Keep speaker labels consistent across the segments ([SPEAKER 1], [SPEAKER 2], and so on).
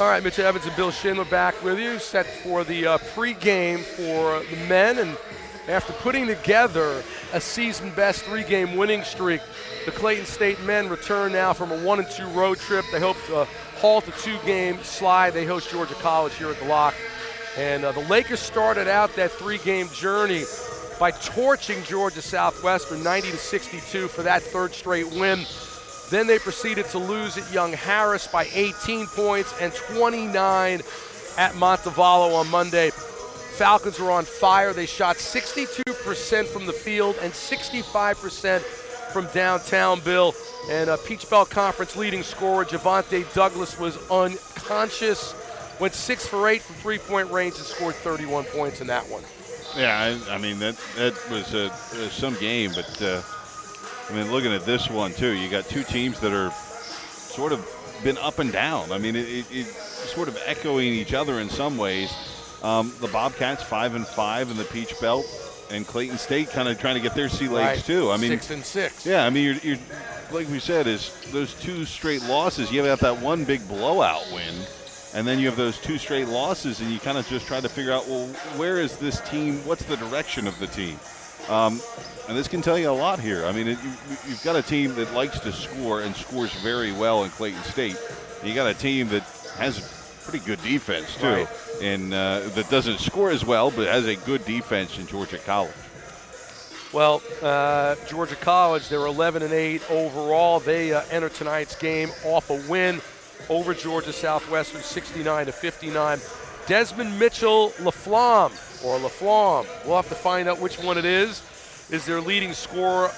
[SPEAKER 1] All right, Mitch Evans and Bill Schindler back with you, set for the pregame for the men. And after putting together a season-best 3-game winning streak, the Clayton State men return now from a 1-2 road trip. They hope to halt a 2-game slide. They host Georgia College here at the Lock. And the Lakers started out that 3-game journey by torching Georgia Southwestern 90-62 for that third straight win. Then they proceeded to lose at Young Harris by 18 points and 29 at Montevallo on Monday. Falcons were on fire. They shot 62% from the field and 65% from downtown, Bill. And Peach Belt Conference leading scorer Javonte Douglas was unconscious, went 6 for 8 from three-point range and scored 31 points in that one.
[SPEAKER 2] Yeah, I mean, that was some game, but I mean, looking at this one, too, you got two teams that are sort of been up and down. I mean, it's sort of echoing each other in some ways. The Bobcats 5-5 in the Peach Belt, and Clayton State kind of trying to get their sea legs, too. I mean,
[SPEAKER 1] 6-6.
[SPEAKER 2] Yeah, I mean, you're like we said, is those two straight losses. You have that one big blowout win, and then you have those two straight losses, and you kind of just try to figure out, well, where is this team? What's the direction of the team? And this can tell you a lot here. I mean, you've got a team that likes to score and scores very well in Clayton State. You got a team that has pretty good defense, too,
[SPEAKER 1] right,
[SPEAKER 2] and that doesn't score as well, but has a good defense in Georgia College.
[SPEAKER 1] Well, Georgia College, they're 11-8 overall. They enter tonight's game off a win over Georgia Southwestern, 69-59. Desmond Mitchell Laflamme, we'll have to find out which one it is their leading scorer,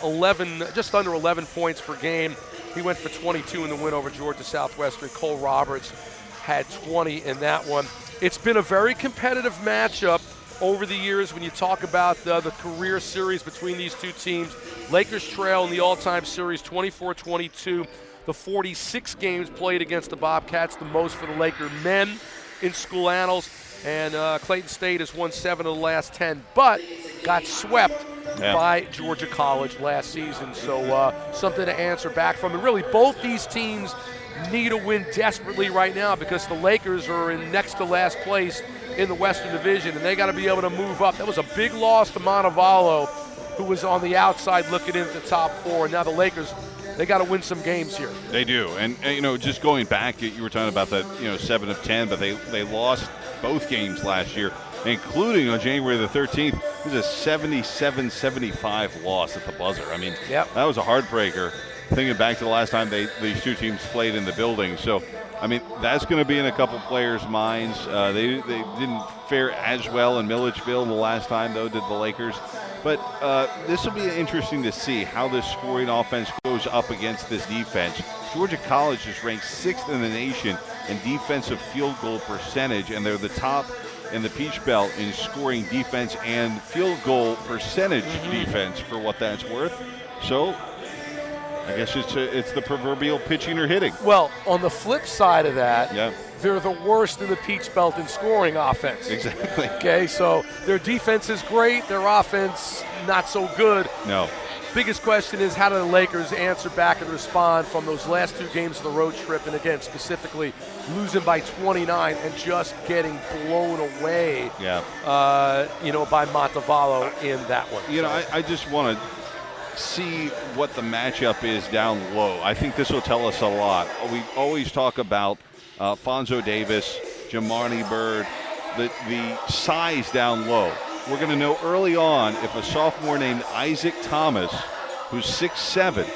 [SPEAKER 1] just under 11 points per game. He went for 22 in the win over Georgia Southwestern. Cole Roberts had 20 in that one. It's been a very competitive matchup over the years when you talk about the career series between these two teams. Lakers trail in the all-time series 24-22. The 46 games played against the Bobcats, the most for the Laker men in school annals. And Clayton State has won 7 of the last 10, but got swept by Georgia College last season. So something to answer back from. And really, both these teams need a win desperately right now because the Lakers are in next to last place in the Western Division, and they got to be able to move up. That was a big loss to Montevallo, who was on the outside looking into the top 4. And now the Lakers, they got to win some games here. They do.
[SPEAKER 2] And you know, just going back, you were talking about that, 7 of 10, but they lost both games last year, including on January the 13th. It was a 77-75 loss at the buzzer. I mean, that was a heartbreaker, thinking back to the last time these two teams played in the building. So, I mean, that's going to be in a couple players' minds. They didn't fare as well in Milledgeville the last time, though, did the Lakers. But this will be interesting to see how this scoring offense goes up against this defense. Georgia College is ranked 6th in the nation in defensive field goal percentage, and they're the top in the Peach Belt in scoring defense and field goal percentage defense, for what that's worth. So I guess it's the proverbial pitching or hitting.
[SPEAKER 1] Well, on the flip side of that, they're the worst in the Peach Belt in scoring offense.
[SPEAKER 2] Exactly.
[SPEAKER 1] Okay, so their defense is great, their offense not so good.
[SPEAKER 2] No.
[SPEAKER 1] Biggest question is, how do the Lakers answer back and respond from those last 2 games of the road trip, and again, specifically losing by 29 and just getting blown away, by Montevallo in that one.
[SPEAKER 2] I just want to see what the matchup is down low. I think this will tell us a lot. We always talk about Fonzo Davis, Jamani Bird, the size down low. We're going to know early on if a sophomore named Isaac Thomas, who's 6'7",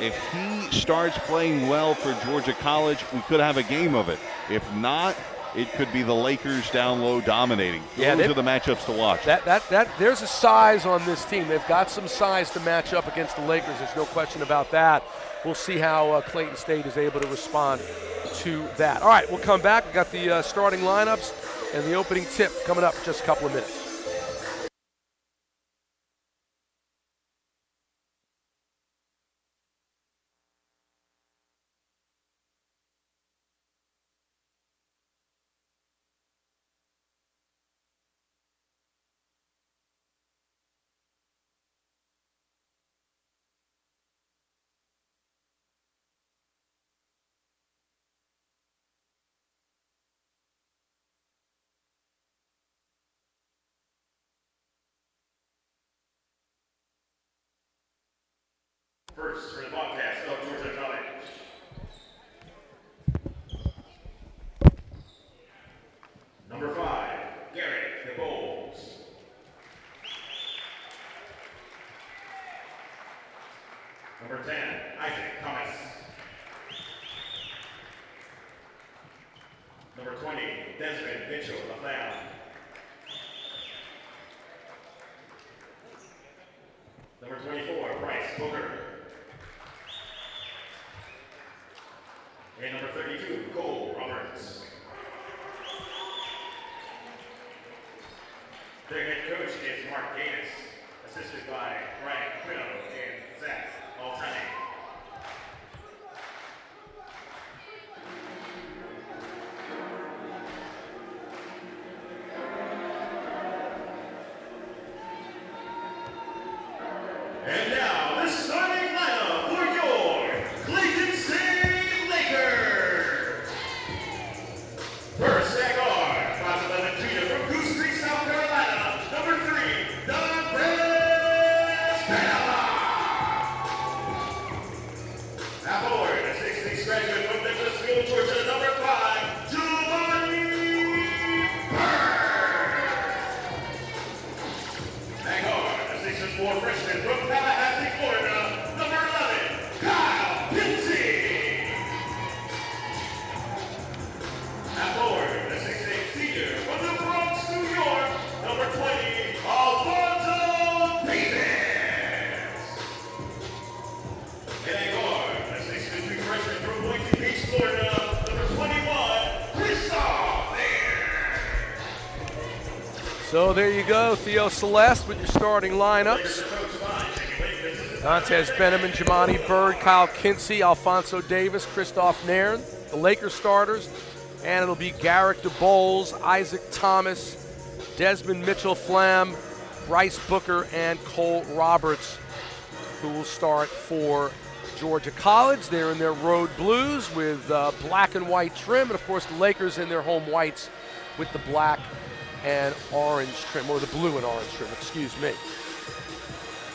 [SPEAKER 2] if he starts playing well for Georgia College, we could have a game of it. If not, it could be the Lakers down low dominating. Those are the matchups to watch.
[SPEAKER 1] There's a size on this team. They've got some size to match up against the Lakers. There's no question about that. We'll see how Clayton State is able to respond to that. All right, we'll come back. We've got the starting lineups and the opening tip coming up in just a couple of minutes.
[SPEAKER 3] First for the Bobcats of Georgia College. Number 5, Garrett DeBowles. Number 10, Isaac Thomas. Number 20, Desmond Mitchell LaFleur. Number 24, Bryce Booker. And number 32, Cole Roberts. Their head coach is Mark Gaines, assisted by Brian Quino and Zach Altani. And now, the starting lineup for your Clayton State Lakers. First, at guard, 5'11" junior from Goose Creek, South Carolina, number 3, Dante Stella. At forward, a 6'6" graduate from Nicholasville, Georgia, number 5, Giovanni Bird. At guard, a 6'4" freshman from Tallahassee, Florida, number 11, Kyle Kinsey. At forward, a 6'8" senior from the Bronx, New York, number 20, Alfonso Davis. And at guard, a 6'2" freshman from Boynton Beach, Florida, number 21, Christoph Nair.
[SPEAKER 1] So there you go, Theo Celeste with your starting lineups. Dantes Benjamin, Jamani Bird, Kyle Kinsey, Alfonso Davis, Christoph Nairn, the Lakers starters. And it'll be Garrett DeBowles, Isaac Thomas, Desmond Mitchell Flam, Bryce Booker, and Cole Roberts, who will start for Georgia College. They're in their road blues with black and white trim, and of course the Lakers in their home whites with the black and orange trim, or the blue and orange trim, excuse me.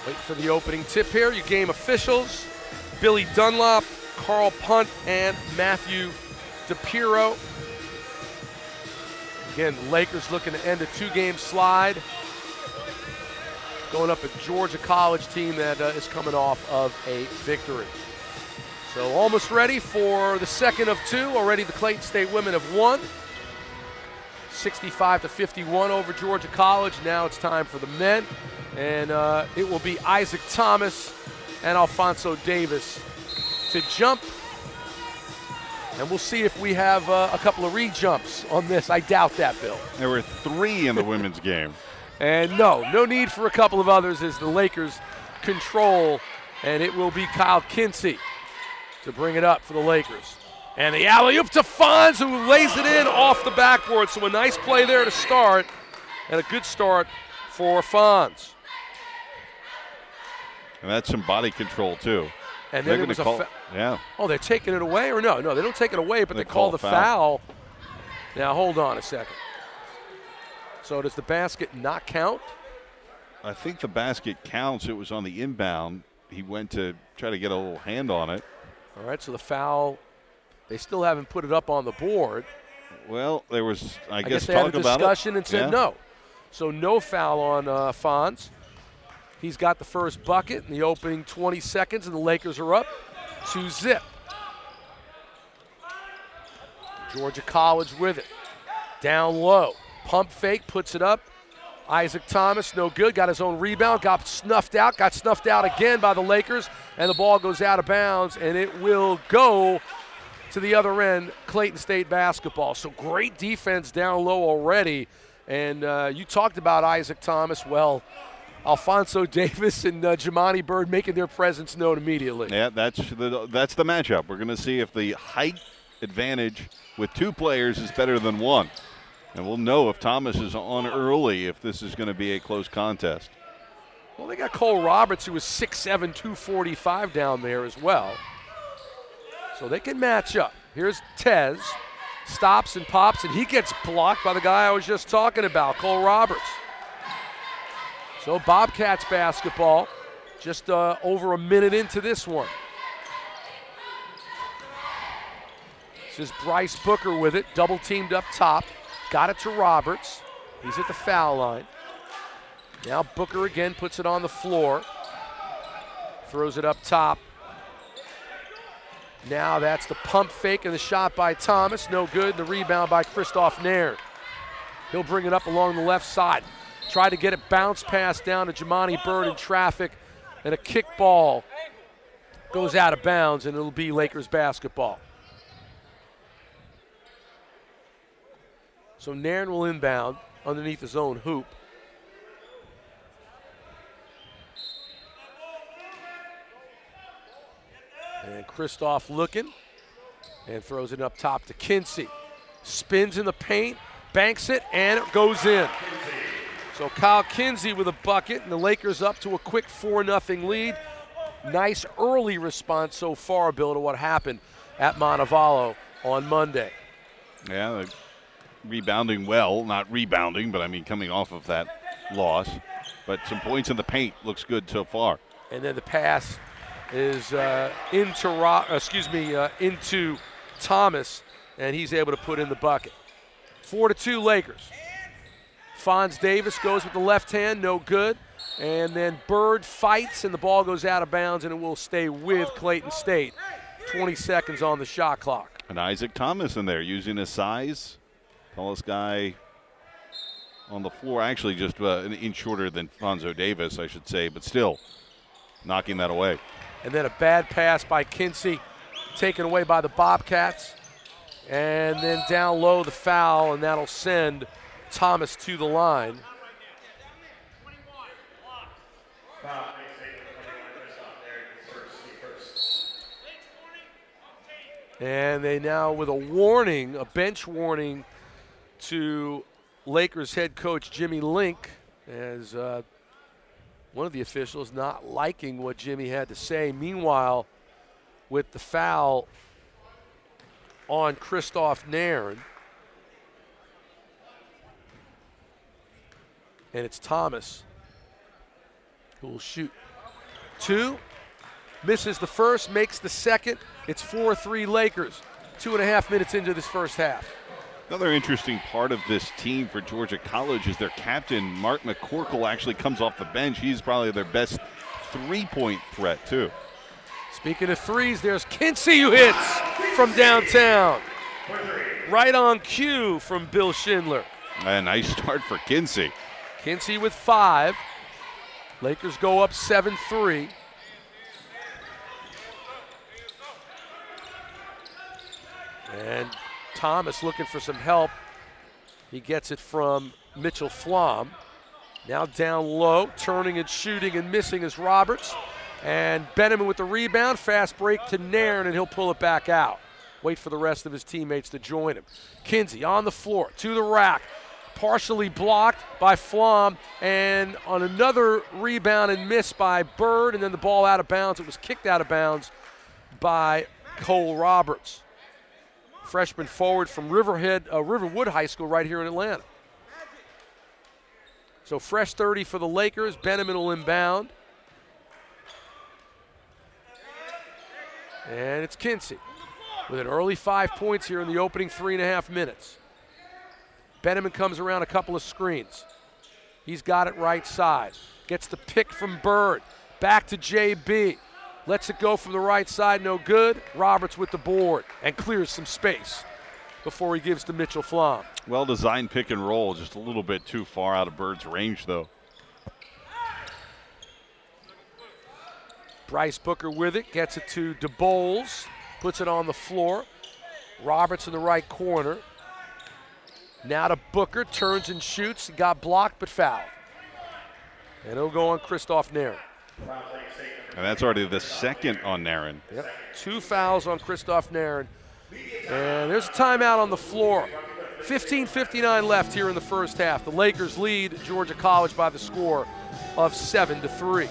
[SPEAKER 1] Wait for the opening tip here. Your game officials, Billy Dunlop, Carl Punt, and Matthew DePiro. Again, the Lakers looking to end a 2-game slide, going up a Georgia College team that is coming off of a victory. So almost ready for the second of 2. Already the Clayton State women have won, 65-51 over Georgia College. Now it's time for the men, and it will be Isaac Thomas and Alfonso Davis to jump. And we'll see if we have a couple of re-jumps on this. I doubt that, Bill.
[SPEAKER 2] There were 3 in the women's game.
[SPEAKER 1] And no need for a couple of others as the Lakers control, and it will be Kyle Kinsey to bring it up for the Lakers. And the alley-oop to Fonz, who lays it in off the backboard. So a nice play there to start, and a good start for Fonz.
[SPEAKER 2] And that's some body control, too.
[SPEAKER 1] And then it was a
[SPEAKER 2] yeah.
[SPEAKER 1] Oh, they're taking it away, or no? No, they don't take it away, but they call the foul. Now, hold on a second. So does the basket not count?
[SPEAKER 2] I think the basket counts. It was on the inbound. He went to try to get a little hand on it.
[SPEAKER 1] All right, so the foul, they still haven't put it up on the board.
[SPEAKER 2] Well, there was, I guess
[SPEAKER 1] they
[SPEAKER 2] talk
[SPEAKER 1] had a
[SPEAKER 2] about
[SPEAKER 1] discussion
[SPEAKER 2] it.
[SPEAKER 1] and said no. So no foul on Fonz. He's got the first bucket in the opening 20 seconds, and the Lakers are up 2-0. Georgia College with it. Down low. Pump fake, puts it up. Isaac Thomas, no good, got his own rebound, got snuffed out again by the Lakers, and the ball goes out of bounds, and it will go to the other end, Clayton State basketball. So great defense down low already, and you talked about Isaac Thomas. Well, Alfonso Davis and Jamani Bird making their presence known immediately.
[SPEAKER 2] Yeah, that's the matchup. We're going to see if the height advantage with 2 players is better than 1. And we'll know if Thomas is on early if this is going to be a close contest.
[SPEAKER 1] Well, they got Cole Roberts, who was 6'7", 245 down there as well. So they can match up. Here's Tez. Stops and pops, and he gets blocked by the guy I was just talking about, Cole Roberts. So Bobcats basketball. Just over a minute into this one. This is Bryce Booker with it, double teamed up top. Got it to Roberts. He's at the foul line. Now Booker again puts it on the floor. Throws it up top. Now that's the pump fake and the shot by Thomas. No good. The rebound by Christoph Nairn. He'll bring it up along the left side. Try to get it bounce pass down to Jamani Bird in traffic. And a kick ball goes out of bounds, and it'll be Lakers basketball. So Nairn will inbound underneath his own hoop. And Christoph looking and throws it up top to Kinsey. Spins in the paint, banks it, and it goes in. So Kyle Kinsey with a bucket, and the Lakers up to a quick 4-0 lead. Nice early response so far, Bill, to what happened at Montevallo on Monday.
[SPEAKER 2] Yeah, rebounding well. Not rebounding, but I mean coming off of that loss. But some points in the paint looks good so far.
[SPEAKER 1] And then the pass is into Thomas, and he's able to put in the bucket. 4-2 Lakers. Fonz Davis goes with the left hand, no good. And then Bird fights, and the ball goes out of bounds, and it will stay with Clayton State. 20 seconds on the shot clock.
[SPEAKER 2] And Isaac Thomas in there using his size. Tallest guy on the floor, actually just an inch shorter than Fonzo Davis, I should say, but still knocking that away.
[SPEAKER 1] And then a bad pass by Kinsey, taken away by the Bobcats. And then down low the foul, and that'll send Thomas to the line. And they now, with a warning, a bench warning to Lakers head coach Jimmy Link, as one of the officials not liking what Jimmy had to say. Meanwhile, with the foul on Christoph Nairn, and it's Thomas who will shoot two, misses the first, makes the second. It's 4-3 Lakers, 2.5 minutes into this first half.
[SPEAKER 2] Another interesting part of this team for Georgia College is their captain, Mark McCorkle, actually comes off the bench. He's probably their best three-point threat, too.
[SPEAKER 1] Speaking of threes, there's Kinsey who hits from downtown. Right on cue from Bill Schindler.
[SPEAKER 2] A nice start for Kinsey.
[SPEAKER 1] Kinsey with 5. Lakers go up 7-3. And Thomas looking for some help. He gets it from Mitchell Flom. Now down low, turning and shooting and missing is Roberts. And Benjamin with the rebound, fast break to Nairn, and he'll pull it back out. Wait for the rest of his teammates to join him. Kinsey on the floor, to the rack. Partially blocked by Flom, and on another rebound and miss by Bird, and then the ball out of bounds. It was kicked out of bounds by Cole Roberts, freshman forward from Riverwood High School right here in Atlanta. So fresh 30 for the Lakers. Benjamin will inbound. And it's Kinsey with an early 5 points here in the opening 3.5 minutes. Benjamin comes around a couple of screens. He's got it right side. Gets the pick from Bird. Back to JB. Lets it go from the right side, no good. Roberts with the board and clears some space before he gives to Mitchell Flom.
[SPEAKER 2] Well-designed pick and roll, just a little bit too far out of Bird's range, though.
[SPEAKER 1] Bryce Booker with it, gets it to DeBoles, puts it on the floor. Roberts in the right corner. Now to Booker, turns and shoots. He got blocked but fouled. And it'll go on Christoph Nairn.
[SPEAKER 2] And that's already the second on Nairn.
[SPEAKER 1] Yep. 2 fouls on Christoph Nairn. And there's a timeout on the floor. 15:59 left here in the first half. The Lakers lead Georgia College by the score of 7-3.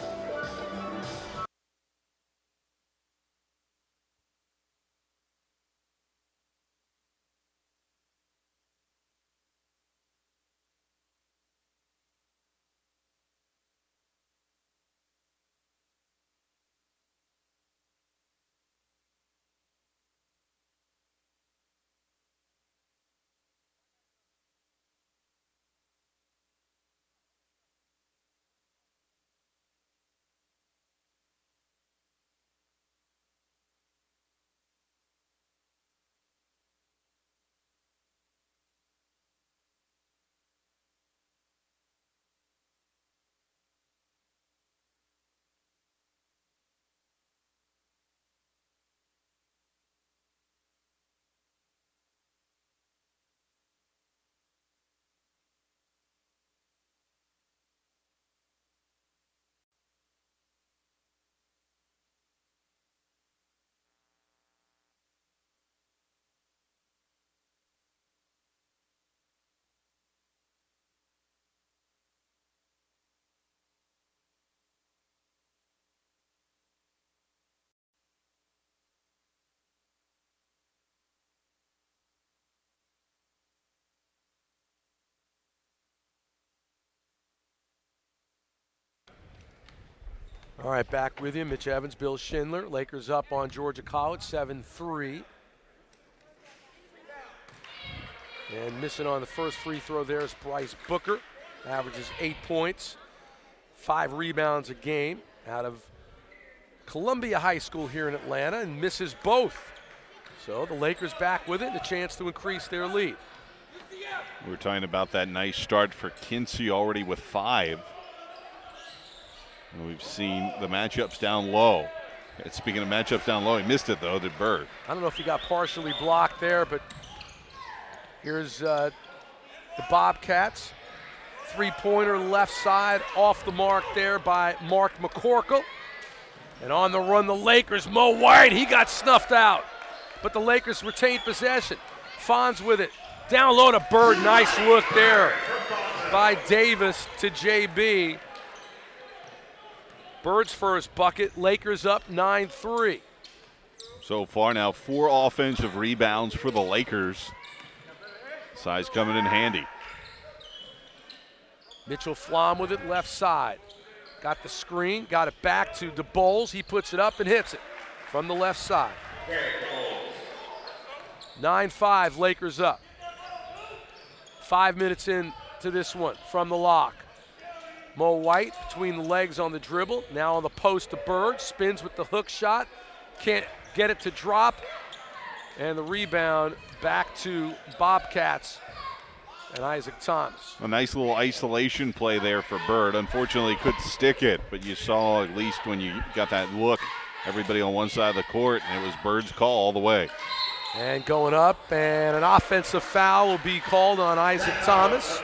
[SPEAKER 1] All right, back with you. Mitch Evans, Bill Schindler. Lakers up on Georgia College, 7-3. And missing on the first free throw there is Bryce Booker. Averages 8 points, 5 rebounds a game out of Columbia High School here in Atlanta, and misses both. So the Lakers back with it and a chance to increase their lead.
[SPEAKER 2] We were talking about that nice start for Kinsey already with 5. And we've seen the matchups down low. And speaking of matchups down low, he missed it though, did Bird.
[SPEAKER 1] I don't know if he got partially blocked there, but here's the Bobcats. Three-pointer left side off the mark there by Mark McCorkle. And on the run, the Lakers, Mo White, he got snuffed out. But the Lakers retained possession. Fonz with it. Down low to Bird. Nice look there by Davis to JB. Bird's first bucket. Lakers up 9-3.
[SPEAKER 2] So far now, 4 offensive rebounds for the Lakers. Size coming in handy.
[SPEAKER 1] Mitchell Flom with it left side. Got the screen, got it back to DeBoles. He puts it up and hits it from the left side. 9-5, Lakers up. 5 minutes into this one from the lock. Mo White between the legs on the dribble. Now on the post to Bird. Spins with the hook shot. Can't get it to drop. And the rebound back to Bobcats and Isaac Thomas.
[SPEAKER 2] A nice little isolation play there for Bird. Unfortunately, couldn't stick it, but you saw at least when you got that look, everybody on one side of the court, and it was Bird's call all the way.
[SPEAKER 1] And going up, and an offensive foul will be called on Isaac Thomas.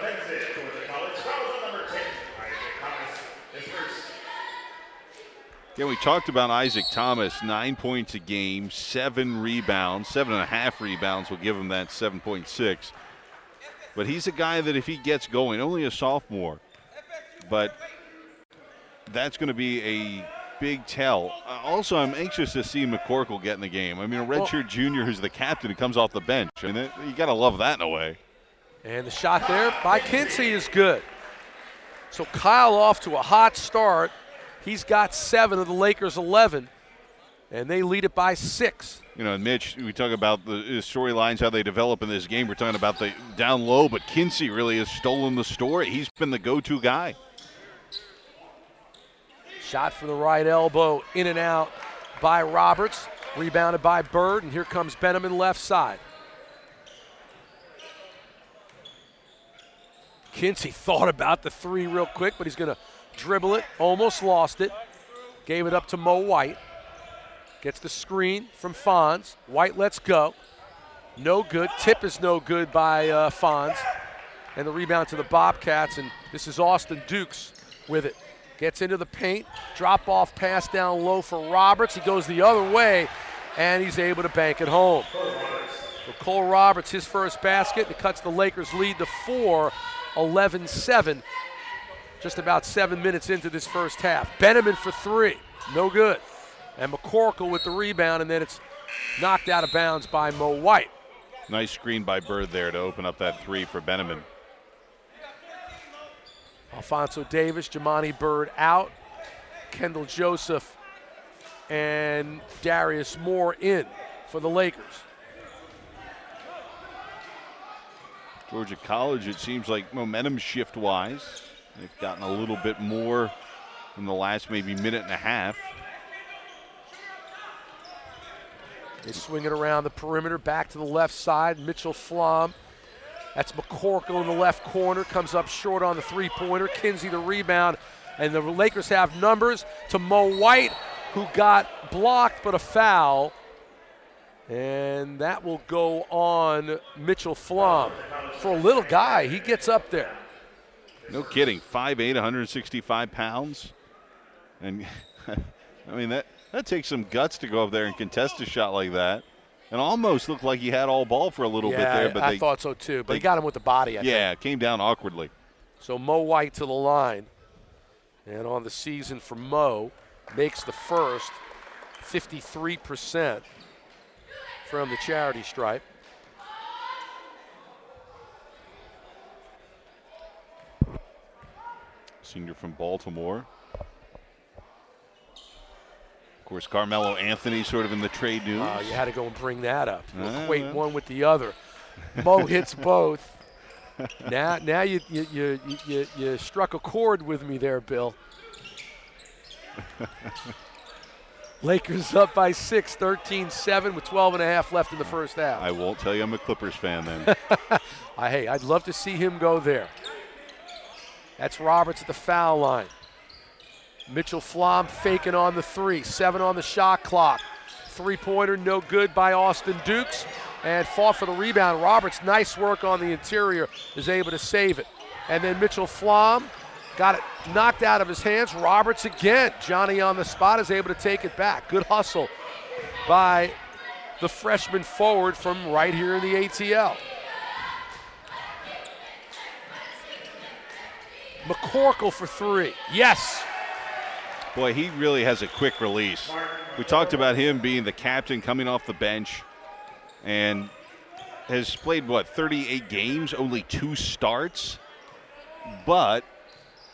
[SPEAKER 2] Yeah, we talked about Isaac Thomas, 9 points a game, 7 rebounds, 7.5 rebounds will give him that 7.6. But he's a guy that if he gets going, only a sophomore, but that's going to be a big tell. Also, I'm anxious to see McCorkle get in the game. I mean, a redshirt junior who's the captain who comes off the bench. I mean, you got to love that in a way.
[SPEAKER 1] And the shot there by Kinsey is good. So Kyle off to a hot start. He's got 7 of the Lakers' 11, and they lead it by 6.
[SPEAKER 2] You know, Mitch, we talk about the storylines, how they develop in this game. We're talking about the down low, but Kinsey really has stolen the story. He's been the go-to guy.
[SPEAKER 1] Shot for the right elbow, in and out by Roberts. Rebounded by Bird, and here comes Benjamin left side. Kinsey thought about the 3 real quick, but he's going to dribble it, almost lost it. Gave it up to Mo White. Gets the screen from Fonz. White lets go. No good. Tip is no good by Fonz. And the rebound to the Bobcats, and this is Austin Dukes with it. Gets into the paint. Drop-off pass down low for Roberts. He goes the other way, and he's able to bank it home. So Cole Roberts, his first basket, and it cuts the Lakers' lead to 4, 11-7. Just about 7 minutes into this first half. Benjamin for 3. No good. And McCorkle with the rebound, and then it's knocked out of bounds by Mo White.
[SPEAKER 2] Nice screen by Bird there to open up that 3 for Benjamin.
[SPEAKER 1] Alfonso Davis, Jamani Bird out. Kendall Joseph and Darius Moore in for the Lakers.
[SPEAKER 2] Georgia College, it seems like momentum shift-wise, they've gotten a little bit more in the last maybe minute and a half.
[SPEAKER 1] They swing it around the perimeter, back to the left side. Mitchell Flom. That's McCorkle in the left corner. Comes up short on the three-pointer. Kinsey the rebound. And the Lakers have numbers to Mo White, who got blocked but a foul. And that will go on Mitchell Flom. For a little guy, he gets up there.
[SPEAKER 2] No kidding. 5'8", 165 pounds. And, I mean, that takes some guts to go up there and contest a shot like that. And almost looked like he had all ball for a little bit there. But
[SPEAKER 1] I thought so too. But he got him with the body, I think.
[SPEAKER 2] Yeah, it came down awkwardly.
[SPEAKER 1] So Mo White to the line. And on the season for Mo, makes the first 53% from the charity stripe.
[SPEAKER 2] Senior from Baltimore. course, Carmelo Anthony sort of in the trade news.
[SPEAKER 1] You had to go and bring that up. Equate one with the other. Mo hits both. Now you struck a chord with me there, Bill. Lakers up by 6, 13-7 with 12.5 left in the first half.
[SPEAKER 2] I won't tell you I'm a Clippers fan then.
[SPEAKER 1] Hey, I'd love to see him go there. That's Roberts at the foul line. Mitchell Flom faking on the 3, 7 on the shot clock. Three-pointer no good by Austin Dukes, and fought for the rebound. Roberts, nice work on the interior, is able to save it. And then Mitchell Flom got it knocked out of his hands. Roberts again. Johnny on the spot is able to take it back. Good hustle by the freshman forward from right here in the ATL. McCorkle for 3. Yes.
[SPEAKER 2] Boy, he really has a quick release. We talked about him being the captain coming off the bench and has played, 38 games, only 2 starts. But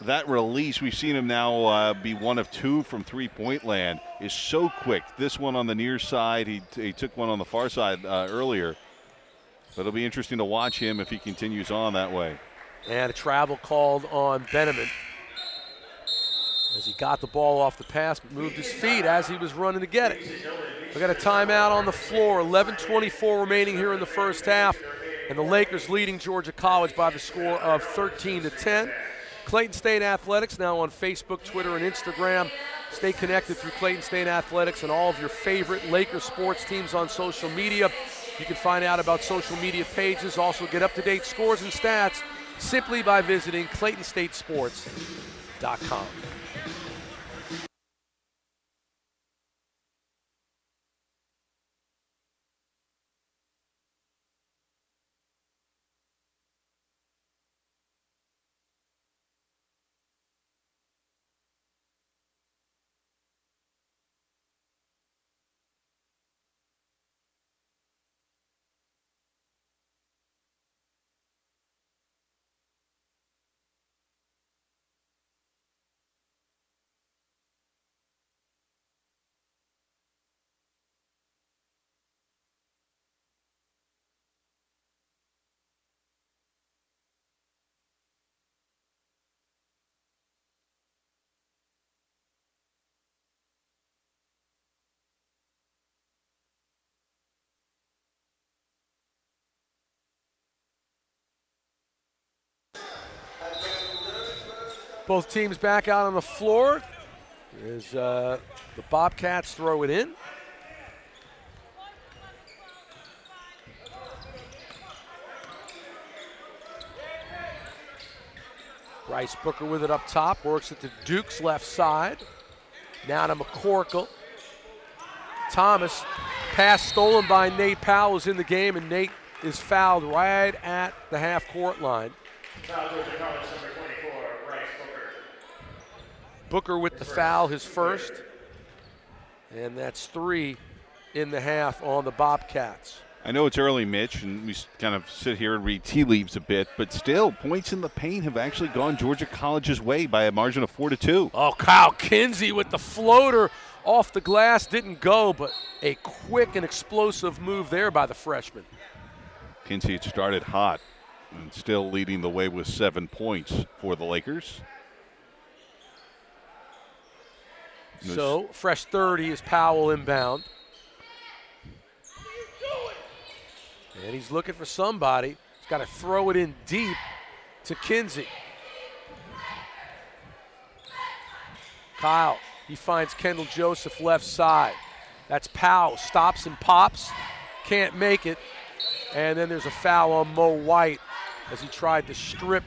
[SPEAKER 2] that release, we've seen him now be 1 of 2 from three-point land, is so quick. This one on the near side, he took one on the far side earlier. But it'll be interesting to watch him if he continues on that way.
[SPEAKER 1] And a travel called on Benneman as he got the ball off the pass but moved his feet as he was running to get it. We got a timeout on the floor, 11:24 remaining here in the first half, and the Lakers leading Georgia College by the score of 13-10. Clayton State Athletics now on Facebook, Twitter, and Instagram. Stay connected through Clayton State Athletics and all of your favorite Lakers sports teams on social media. You can find out about social media pages, also get up-to-date scores and stats simply by visiting ClaytonStateSports.com. Both teams back out on the floor as the Bobcats throw it in. Bryce Booker with it up top, works it to Duke's left side. Now to McCorkle. Thomas, pass stolen by Nate Powell, is in the game, and Nate is fouled right at the half-court line.
[SPEAKER 3] Foul Georgia College, number 24, Bryce Booker.
[SPEAKER 1] Booker with the foul, his first. And that's 3 in the half on the Bobcats.
[SPEAKER 2] I know it's early, Mitch, and we kind of sit here and read tea leaves a bit, but still, points in the paint have actually gone Georgia College's way by a margin of 4-2.
[SPEAKER 1] Oh, Kyle Kinsey with the floater off the glass. Didn't go, but a quick and explosive move there by the freshman.
[SPEAKER 2] Kinsey had started hot and still leading the way with 7 points for the Lakers.
[SPEAKER 1] So, fresh 30 is Powell inbound. And he's looking for somebody. He's got to throw it in deep to Kinsey. Kyle, he finds Kendall Joseph left side. That's Powell, stops and pops, can't make it. And then there's a foul on Mo White as he tried to strip.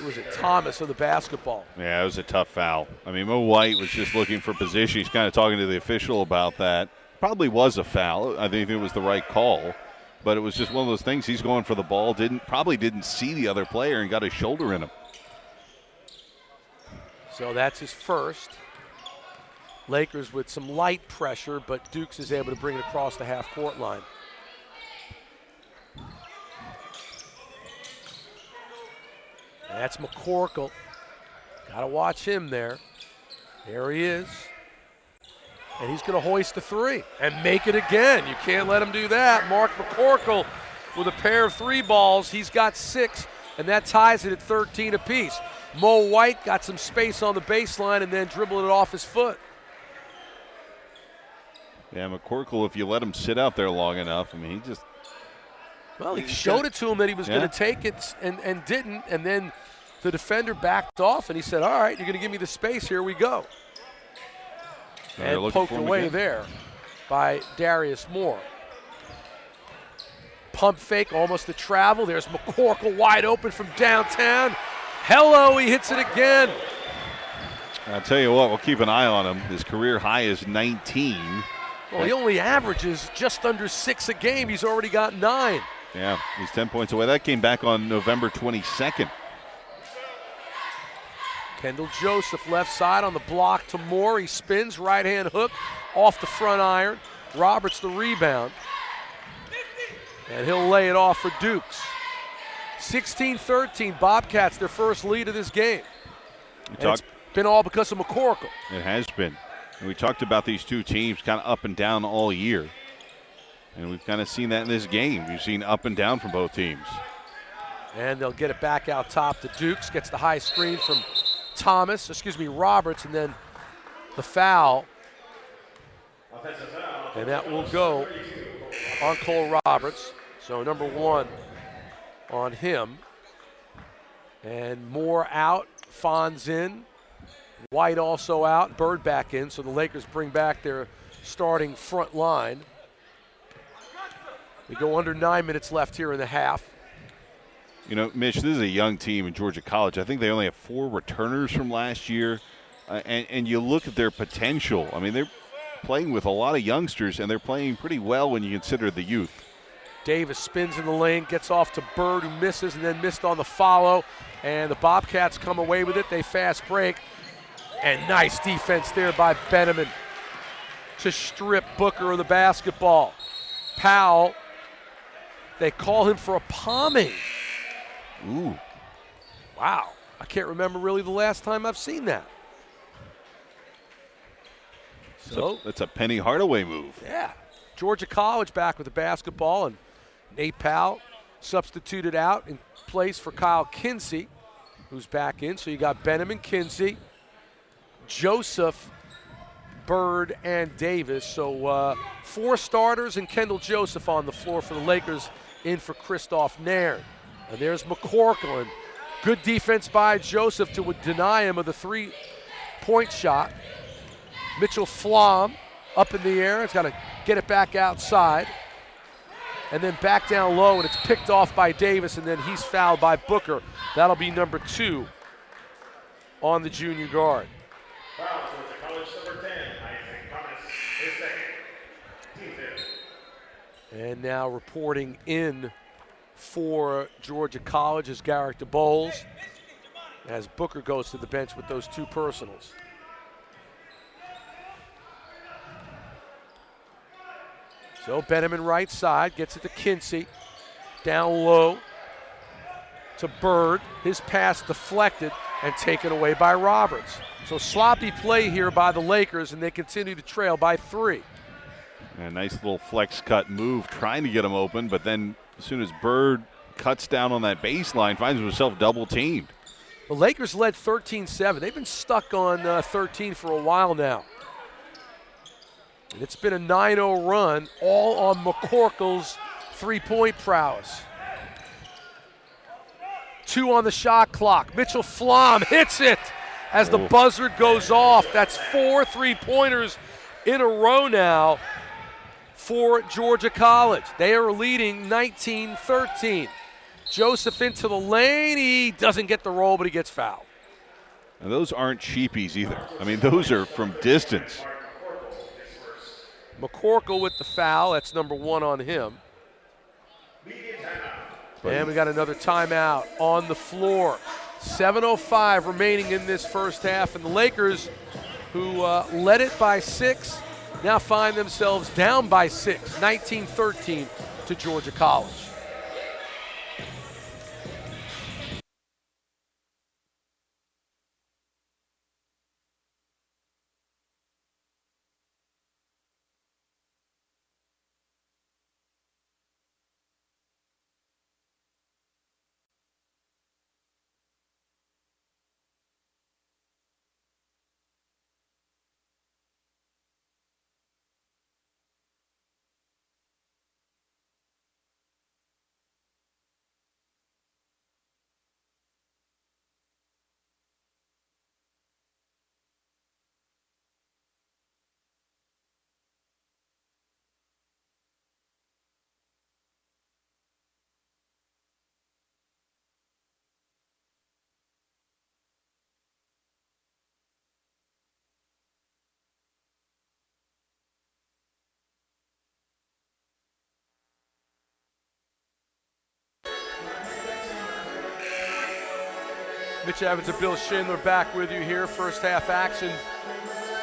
[SPEAKER 1] Was it Thomas of the basketball?
[SPEAKER 2] Yeah, it was a tough foul. I mean, Mo White was just looking for position. He's kind of talking to the official about that. Probably was a foul. I think it was the right call. But it was just one of those things. He's going for the ball, probably didn't see the other player and got his shoulder in him.
[SPEAKER 1] So that's his first. Lakers with some light pressure, but Dukes is able to bring it across the half-court line. That's McCorkle. Got to watch him there. There he is. And he's going to hoist a three and make it again. You can't let him do that. Mark McCorkle with a pair of three balls. He's got 6, and that ties it at 13 apiece. Mo White got some space on the baseline and then dribbled it off his foot.
[SPEAKER 2] Yeah, McCorkle, if you let him sit out there long enough, I mean, he just...
[SPEAKER 1] Well, he showed it to him that he was going to take it and didn't, and then the defender backed off, and he said, all right, you're going to give me the space, here we go. And poked away there by Darius Moore. Pump fake, almost a travel. There's McCorkle wide open from downtown. Hello, he hits it again.
[SPEAKER 2] I'll tell you what, we'll keep an eye on him. His career high is 19.
[SPEAKER 1] Well, he only averages just under 6 a game. He's already got 9.
[SPEAKER 2] Yeah, he's 10 points away. That came back on November 22nd.
[SPEAKER 1] Kendall Joseph left side on the block to Moore. He spins, right-hand hook off the front iron. Roberts the rebound. And he'll lay it off for Dukes. 16-13, Bobcats, their first lead of this game. It's been all because of McCorkle.
[SPEAKER 2] It has been. And we talked about these two teams kind of up and down all year. And we've kind of seen that in this game. We've seen up and down from both teams. And
[SPEAKER 1] they'll get it back out top to Dukes. Gets the high screen from Roberts, and then the foul. And that will go on Cole Roberts. So number 1 on him. And Moore out, Fonz in. White also out, Bird back in. So the Lakers bring back their starting front line. We go under 9 minutes left here in the half.
[SPEAKER 2] You know, Mitch, this is a young team in Georgia College. I think they only have 4 returners from last year. And you look at their potential. I mean, they're playing with a lot of youngsters, and they're playing pretty well when you consider the youth.
[SPEAKER 1] Davis spins in the lane, gets off to Bird, who misses, and then missed on the follow. And the Bobcats come away with it. They fast break. And nice defense there by Benjamin to strip Booker of the basketball. Powell, they call him for a palming.
[SPEAKER 2] Ooh.
[SPEAKER 1] Wow. I can't remember really the last time I've seen that. So
[SPEAKER 2] that's a Penny Hardaway move.
[SPEAKER 1] Yeah. Georgia College back with the basketball, and Nate Powell substituted out in place for Kyle Kinsey, who's back in. So you got Benjamin, Kinsey, Joseph, Bird, and Davis. So 4 starters and Kendall Joseph on the floor for the Lakers, in for Christoph Nairn. And there's McCorkle, and good defense by Joseph to deny him of the 3-point shot. Mitchell Flom up in the air. He's got to get it back outside. And then back down low, and it's picked off by Davis, and then he's fouled by Booker. That'll be number 2 on the junior guard.
[SPEAKER 3] Foul towards the college number 10, Isaac Thomas, his second, team fifth.
[SPEAKER 1] And now reporting in for Georgia College is Garrick DeBowles, as Booker goes to the bench with those 2 personals. So Benjamin right side, gets it to Kinsey. Down low to Bird. His pass deflected and taken away by Roberts. So sloppy play here by the Lakers, and they continue to trail by 3.
[SPEAKER 2] A nice little flex cut move trying to get him open, but then as soon as Bird cuts down on that baseline, finds himself double teamed.
[SPEAKER 1] The Lakers led 13-7. They've been stuck on 13 for a while now. And it's been a 9-0 run, all on McCorkle's 3-point prowess. 2 on the shot clock. Mitchell Flom hits it as the buzzer goes off. That's 4 3-pointers in a row now for Georgia College. They are leading 19-13. Joseph into the lane. He doesn't get the roll, but he gets fouled.
[SPEAKER 2] And those aren't cheapies either. I mean, those are from distance.
[SPEAKER 1] McCorkle with the foul. That's number 1 on him. And we got another timeout on the floor. 7:05 remaining in this first half. And the Lakers, who led it by 6, now find themselves down by 6, 19-13 to Georgia College. Mitch Evans and Bill Schindler back with you here. First half action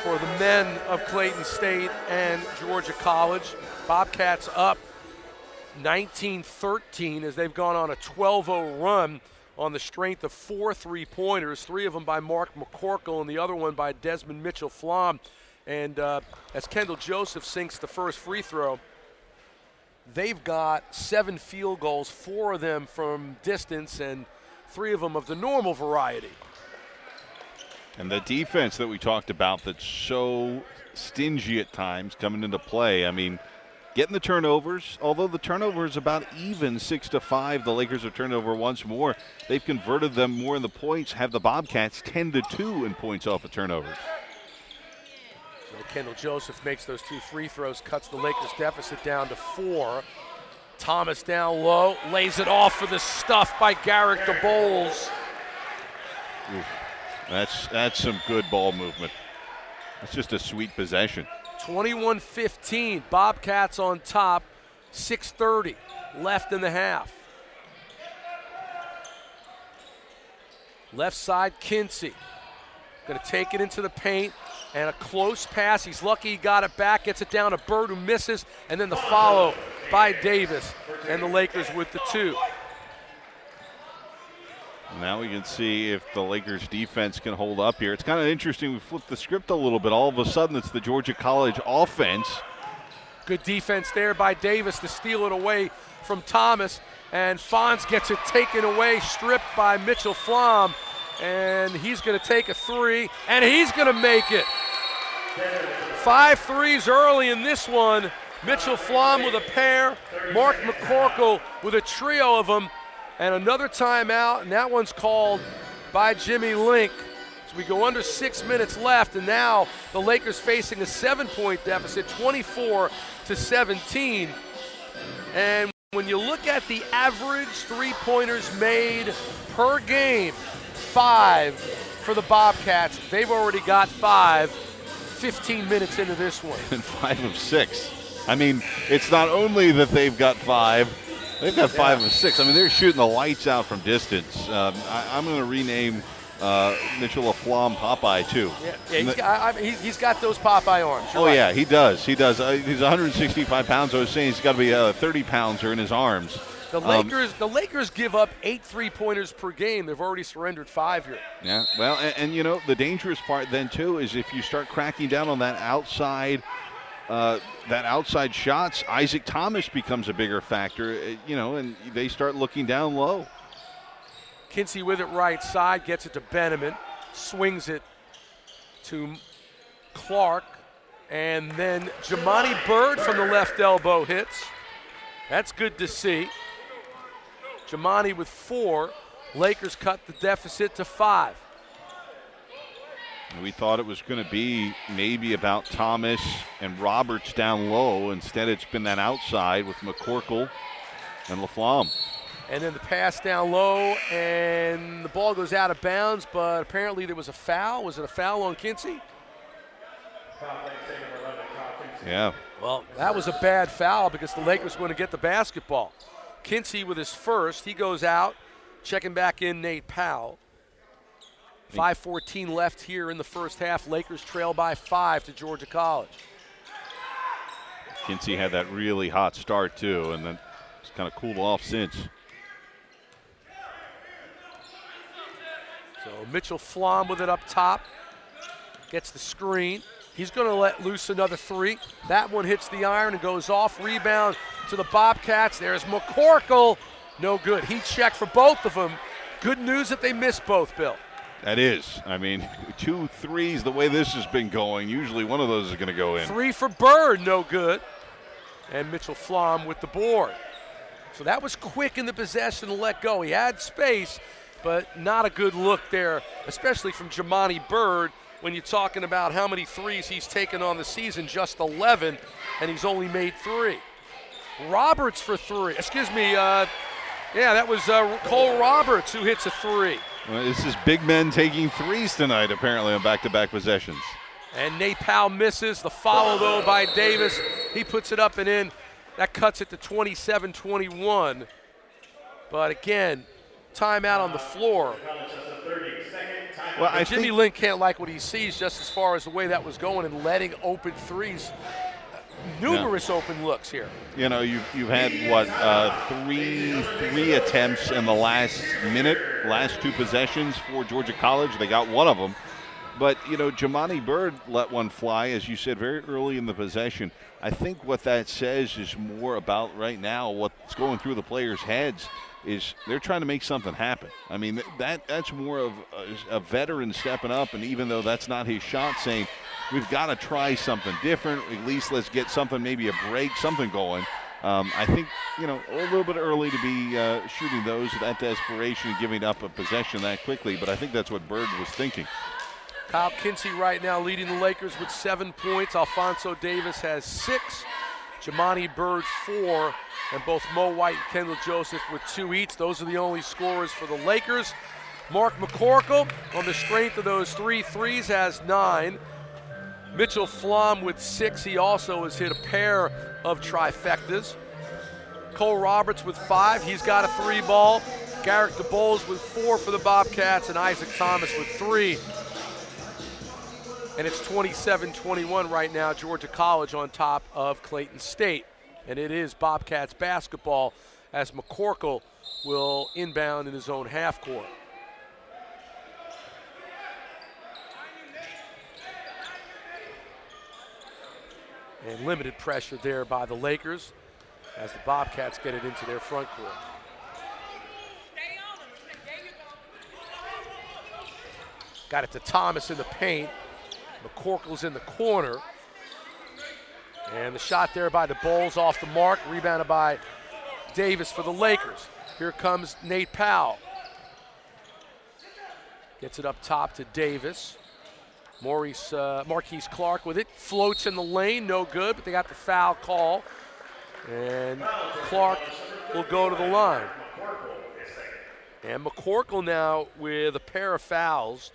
[SPEAKER 1] for the men of Clayton State and Georgia College. Bobcats up 19-13 as they've gone on a 12-0 run on the strength of 4 3-pointers, 3 of them by Mark McCorkle and the other one by Desmond Mitchell-Flom. And as Kendall Joseph sinks the first free throw, they've got 7 field goals, 4 of them from distance and 3 of them of the normal variety.
[SPEAKER 2] And the defense that we talked about that's so stingy at times coming into play. I mean, getting the turnovers, although the turnover is about even, 6-5. The Lakers have turned over once more. They've converted them more in the points, have the Bobcats 10-2 in points off of turnovers.
[SPEAKER 1] So Kendall Joseph makes those 2 free throws, cuts the Lakers deficit down to 4. Thomas down low, lays it off for the stuff by Garrick DeBoles.
[SPEAKER 2] That's some good ball movement. It's just a sweet possession.
[SPEAKER 1] 21-15, Bobcats on top, 6:30 left in the half. Left side, Kinsey. Going to take it into the paint, and a close pass. He's lucky he got it back, gets it down to Bird, who misses, and then the follow by Davis, and the Lakers with the 2.
[SPEAKER 2] Now we can see if the Lakers defense can hold up here. It's kind of interesting. We flipped the script a little bit. All of a sudden, it's the Georgia College offense.
[SPEAKER 1] Good defense there by Davis to steal it away from Thomas. And Fonz gets it taken away, stripped by Mitchell-Flom. And he's going to take a 3, and he's going to make it. 5 threes early in this one. Mitchell-Flom with a pair. Mark McCorkle with a trio of them. And another timeout, and that one's called by Jimmy Link. So we go under 6 minutes left, and now the Lakers facing a 7-point deficit, 24-17. And when you look at the average three-pointers made per game, 5 for the Bobcats. They've already got 5, 15 minutes into this one.
[SPEAKER 2] And 5 of 6. I mean, it's not only that they've got 5, they've got 5 of 6. I mean, they're shooting the lights out from distance. I'm going to rename Mitchell-Flom Popeye, too.
[SPEAKER 1] Yeah, he's got those Popeye arms. You're right.
[SPEAKER 2] Yeah, he does. He's 165 pounds. I was saying he's got to be 30-pounder in his arms.
[SPEAKER 1] The Lakers give up 8 three-pointers per game. They've already surrendered 5 here.
[SPEAKER 2] Yeah, well, and you know, the dangerous part then, too, is if you start cracking down on that outside shots, Isaac Thomas becomes a bigger factor, and they start looking down low.
[SPEAKER 1] Kinsey with it right side, gets it to Benjamin, swings it to Clark, and then Jamani Bird from the left elbow hits. That's good to see. Jamani with 4. Lakers cut the deficit to 5.
[SPEAKER 2] We thought it was going to be maybe about Thomas and Roberts down low. Instead, it's been that outside with McCorkle and LaFlamme.
[SPEAKER 1] And then the pass down low, and the ball goes out of bounds, but apparently there was a foul. Was it a foul on Kinsey?
[SPEAKER 2] Yeah.
[SPEAKER 1] Well, that was a bad foul because the Lakers were going to get the basketball. Kinsey with his first. He goes out. Checking back in, Nate Powell. 5:14 left here in the first half. Lakers trail by 5 to Georgia College.
[SPEAKER 2] Kinsey had that really hot start, too, and then it's kind of cooled off since.
[SPEAKER 1] So Mitchell-Flom with it up top. Gets the screen. He's going to let loose another 3. That one hits the iron and goes off. Rebound to the Bobcats. There's McCorkle. No good. He checked for both of them. Good news that they missed both, Bill.
[SPEAKER 2] That is. I mean, 2 threes the way this has been going. Usually one of those is going to go in.
[SPEAKER 1] 3 for Bird, no good. And Mitchell-Flom with the board. So that was quick in the possession to let go. He had space, but not a good look there, especially from Jamani Bird when you're talking about how many threes he's taken on the season, just 11, and he's only made 3. Roberts for 3. Excuse me, that was Cole Roberts who hits a 3.
[SPEAKER 2] Well, this is big men taking threes tonight, apparently, on back-to-back possessions.
[SPEAKER 1] And Nate Powell misses. The follow, though, by Davis. He puts it up and in. That cuts it to 27-21. But again, timeout on the floor.
[SPEAKER 2] Well, I
[SPEAKER 1] Jimmy
[SPEAKER 2] think
[SPEAKER 1] Link can't like what he sees just as far as the way that was going and letting open threes. Numerous open looks here.
[SPEAKER 2] you know you've had what three attempts in the last minute, last two possessions for Georgia College. They got one of them, but Jamani Bird let one fly, as you said, very early in the possession. I think what that says is more about right now what's going through the players' heads is they're trying to make something happen. I mean, that's more of a veteran stepping up, and even though that's not his shot, saying we've got to try something different. At least let's get something, maybe a break, something going. I think, a little bit early to be shooting those, that desperation and giving up a possession that quickly, but I think that's what Bird was thinking.
[SPEAKER 1] Kyle Kinsey right now leading the Lakers with 7 points. Alphonso Davis has 6. Jamani Bird 4. And both Mo White and Kendall Joseph with 2 each. Those are the only scorers for the Lakers. Mark McCorkle, on the strength of those 3 threes, has 9. Mitchell Flom with 6. He also has hit a pair of trifectas. Cole Roberts with 5. He's got a 3 ball. Garrett DeBoles with 4 for the Bobcats, and Isaac Thomas with 3. And it's 27-21 right now, Georgia College on top of Clayton State. And it is Bobcats basketball as McCorkle will inbound in his own half court. And limited pressure there by the Lakers as the Bobcats get it into their front court. Got it to Thomas in the paint. McCorkle's in the corner. And the shot there by the Bulls off the mark, rebounded by Davis for the Lakers. Here comes Nate Powell. Gets it up top to Davis. Marquise Clark with it. Floats in the lane, no good, but they got the foul call. And Clark will go to the line. And McCorkle now with a pair of fouls.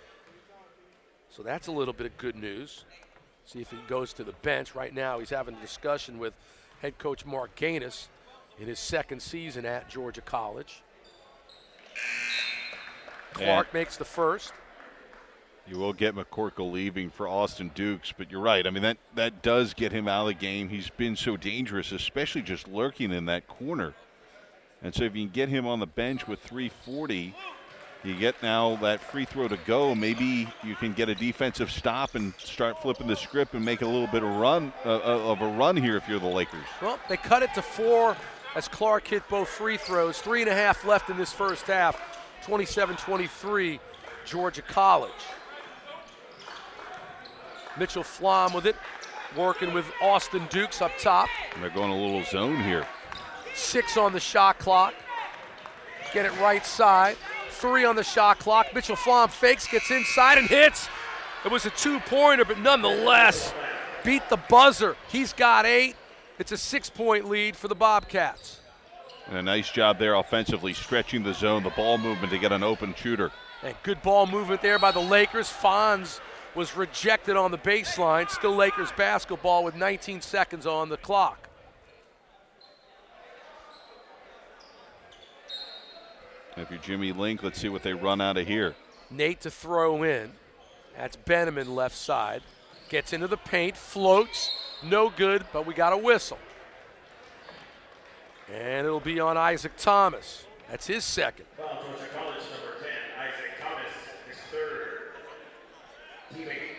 [SPEAKER 1] So that's a little bit of good news. See if he goes to the bench. Right now he's having a discussion with head coach Mark Gaines in his second season at Georgia College. Clark makes the first.
[SPEAKER 2] You will get McCorkle leaving for Austin Dukes, but you're right. I mean, that does get him out of the game. He's been so dangerous, especially just lurking in that corner. And so if you can get him on the bench with 3:40, you get now that free throw to go. Maybe you can get a defensive stop and start flipping the script and make a little bit of a run here if you're the Lakers.
[SPEAKER 1] Well, they cut it to 4 as Clark hit both free throws. 3.5 left in this first half. 27-23, Georgia College. Mitchell Flom with it, working with Austin Dukes up top.
[SPEAKER 2] And they're going a little zone here.
[SPEAKER 1] 6 on the shot clock. Get it right side. 3 on the shot clock. Mitchell Flom fakes, gets inside and hits. It was a 2-pointer, but nonetheless beat the buzzer. He's got 8. It's a 6-point lead for the Bobcats.
[SPEAKER 2] And a nice job there offensively, stretching the zone, the ball movement to get an open shooter.
[SPEAKER 1] And good ball movement there by the Lakers. Fonz was rejected on the baseline. Still Lakers basketball with 19 seconds on the clock.
[SPEAKER 2] If you're Jimmy Link, let's see what they run out of here.
[SPEAKER 1] Nate to throw in. That's Benjamin left side. Gets into the paint, floats. No good, but we got a whistle. And it'll be on Isaac Thomas. That's his second.
[SPEAKER 3] Foul, Georgia College, number 10, Isaac Thomas, his third. Teammate.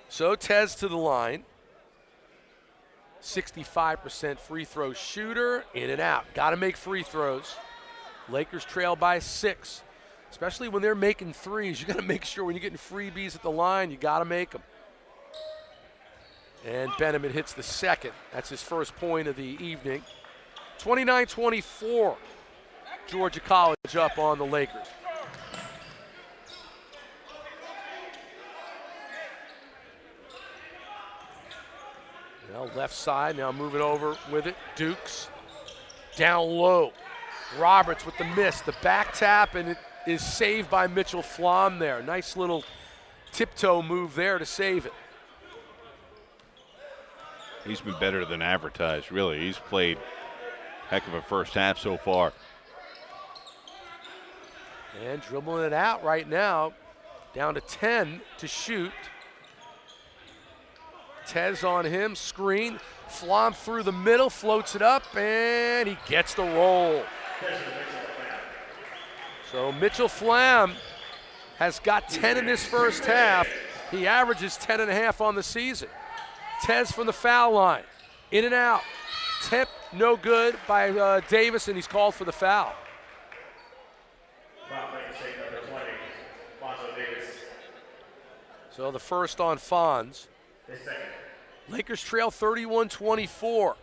[SPEAKER 1] So Tez to the line. 65% free throw shooter, in and out. Got to make free throws. Lakers trail by 6. Especially when they're making threes, you got to make sure when you're getting freebies at the line, you got to make them. And Benjamin hits the second. That's his first point of the evening. 29-24, Georgia College up on the Lakers. Well, left side, now moving over with it. Dukes down low. Roberts with the miss, the back tap, and it is saved by Mitchell Flom there. Nice little tiptoe move there to save it.
[SPEAKER 2] He's been better than advertised, really. He's played heck of a first half so far.
[SPEAKER 1] And dribbling it out right now, down to 10 to shoot. Tez on him, screen, Flom through the middle, floats it up, and he gets the roll. So Mitchell Flam has got 10 in this first half. He averages 10.5 on the season. Tez from the foul line, in and out. Tip, no good by Davis, and he's called for the foul. So the first on Fonz. Lakers trail 31-24.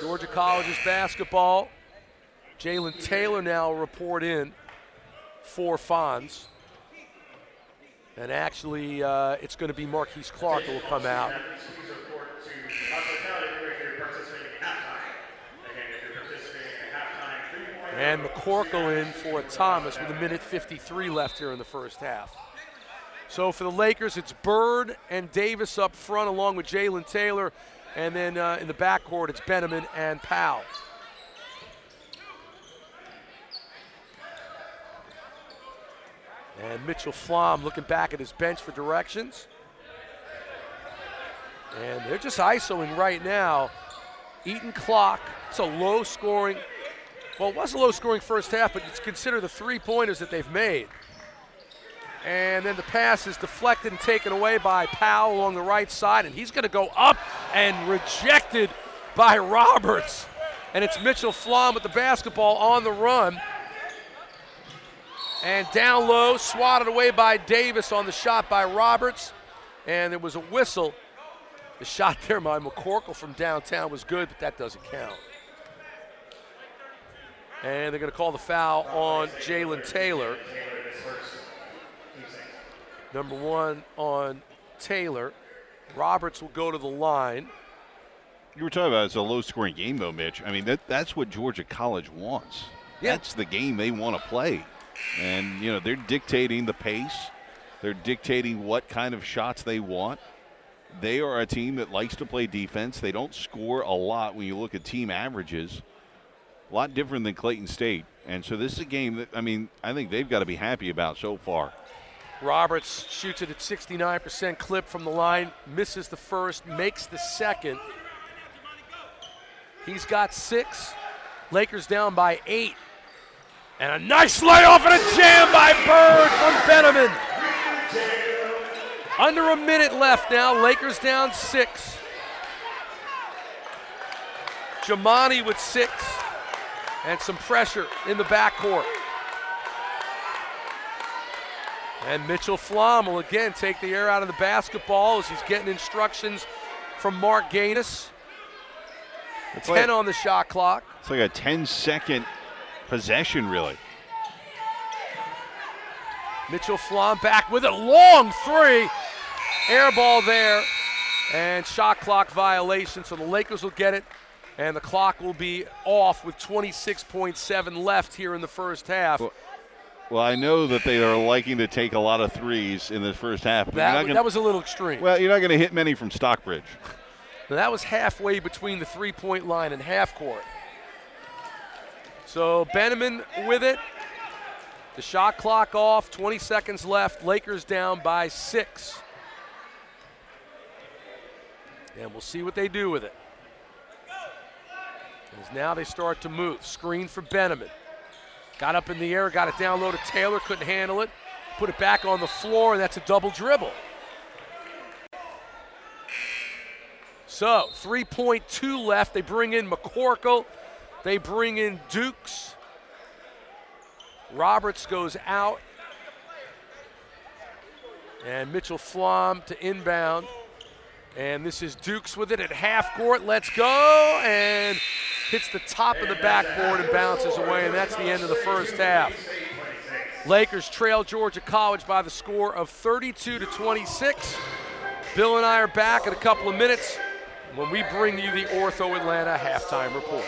[SPEAKER 1] Georgia College's basketball. Jalen Taylor now will report in for Fonz. And actually, it's going to be Marquise Clark who will come out. And McCorkle in for Thomas with 1:53 left here in the first half. So for the Lakers, it's Bird and Davis up front along with Jalen Taylor. And then in the backcourt, it's Benjamin and Powell. And Mitchell Flom looking back at his bench for directions. And they're just isoing right now. Eaton clock. It's a low scoring. Well, it was a low scoring first half, but you consider the three-pointers that they've made. And then the pass is deflected and taken away by Powell along the right side, and he's going to go up and rejected by Roberts. And it's Mitchell Flom with the basketball on the run. And down low, swatted away by Davis on the shot by Roberts. And there was a whistle. The shot there by McCorkle from downtown was good, but that doesn't count. And they're going to call the foul on Jalen Taylor. Number 1 on Taylor. Roberts will go to the line.
[SPEAKER 2] You were talking about it's a low-scoring game, though, Mitch. I mean, that's what Georgia College wants. Yeah. That's the game they want to play. And, you know, they're dictating the pace. They're dictating what kind of shots they want. They are a team that likes to play defense. They don't score a lot when you look at team averages. A lot different than Clayton State. And so this is a game that, I mean, I think they've got to be happy about so far.
[SPEAKER 1] Roberts shoots it at 69% clip from the line, misses the first, makes the second. He's got 6. Lakers down by 8. And a nice layoff and a jam by Bird from Benjamin. Under a minute left now, Lakers down 6. Jamani with 6. And some pressure in the backcourt. And Mitchell Flom will again take the air out of the basketball as he's getting instructions from Mark Gaines. 10 on the shot clock.
[SPEAKER 2] It's like a 10-second possession, really.
[SPEAKER 1] Mitchell Flom back with a long 3. Air ball there. And shot clock violation, so the Lakers will get it. And the clock will be off with 26.7 left here in the first half.
[SPEAKER 2] Well, I know that they are liking to take a lot of threes in the first half. But
[SPEAKER 1] that was a little extreme.
[SPEAKER 2] Well, you're not going to hit many from Stockbridge.
[SPEAKER 1] Now, that was halfway between the three-point line and half court. So Benjamin with it. The shot clock off, 20 seconds left. Lakers down by 6. And we'll see what they do with it. As now they start to move. Screen for Benjamin. Got up in the air, got it down low to Taylor, couldn't handle it. Put it back on the floor, and that's a double dribble. So 3.2 left. They bring in McCorkle. They bring in Dukes. Roberts goes out. And Mitchell Flom to inbound. And this is Dukes with it at half court. Let's go. And hits the top of the backboard and bounces away. And that's the end of the first half. Lakers trail Georgia College by the score of 32-26. Bill and I are back in a couple of minutes when we bring you the Ortho Atlanta halftime report.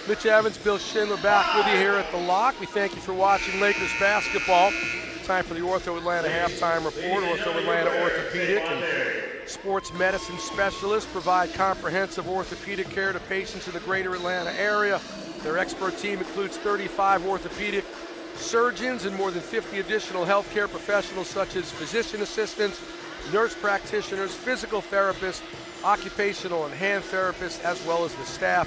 [SPEAKER 1] Mitch Evans, Bill Schindler back with you here at The Lock. We thank you for watching Lakers basketball. Time for the Ortho Atlanta halftime report. Ortho Atlanta orthopedic and sports medicine specialists provide comprehensive orthopedic care to patients in the greater Atlanta area. Their expert team includes 35 orthopedic surgeons and more than 50 additional healthcare professionals such as physician assistants, nurse practitioners, physical therapists, occupational and hand therapists, as well as the staff,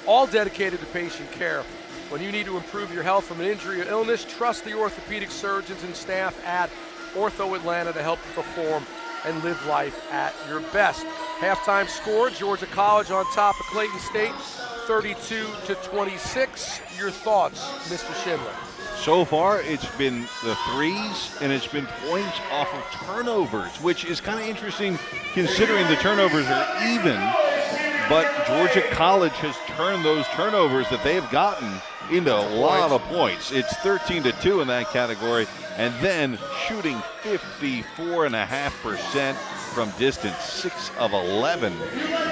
[SPEAKER 1] all dedicated to patient care. When you need to improve your health from an injury or illness, trust the orthopedic surgeons and staff at Ortho Atlanta to help you perform and live life at your best. Halftime score, Georgia College on top of Clayton State, 32-26. Your thoughts, Mr. Schindler?
[SPEAKER 2] So far, it's been the threes, and it's been points off of turnovers, which is kind of interesting considering the turnovers are even. But Georgia College has turned those turnovers that they have gotten into a lot of points. It's 13-2 in that category, and then shooting 54.5% from distance, 6 of 11.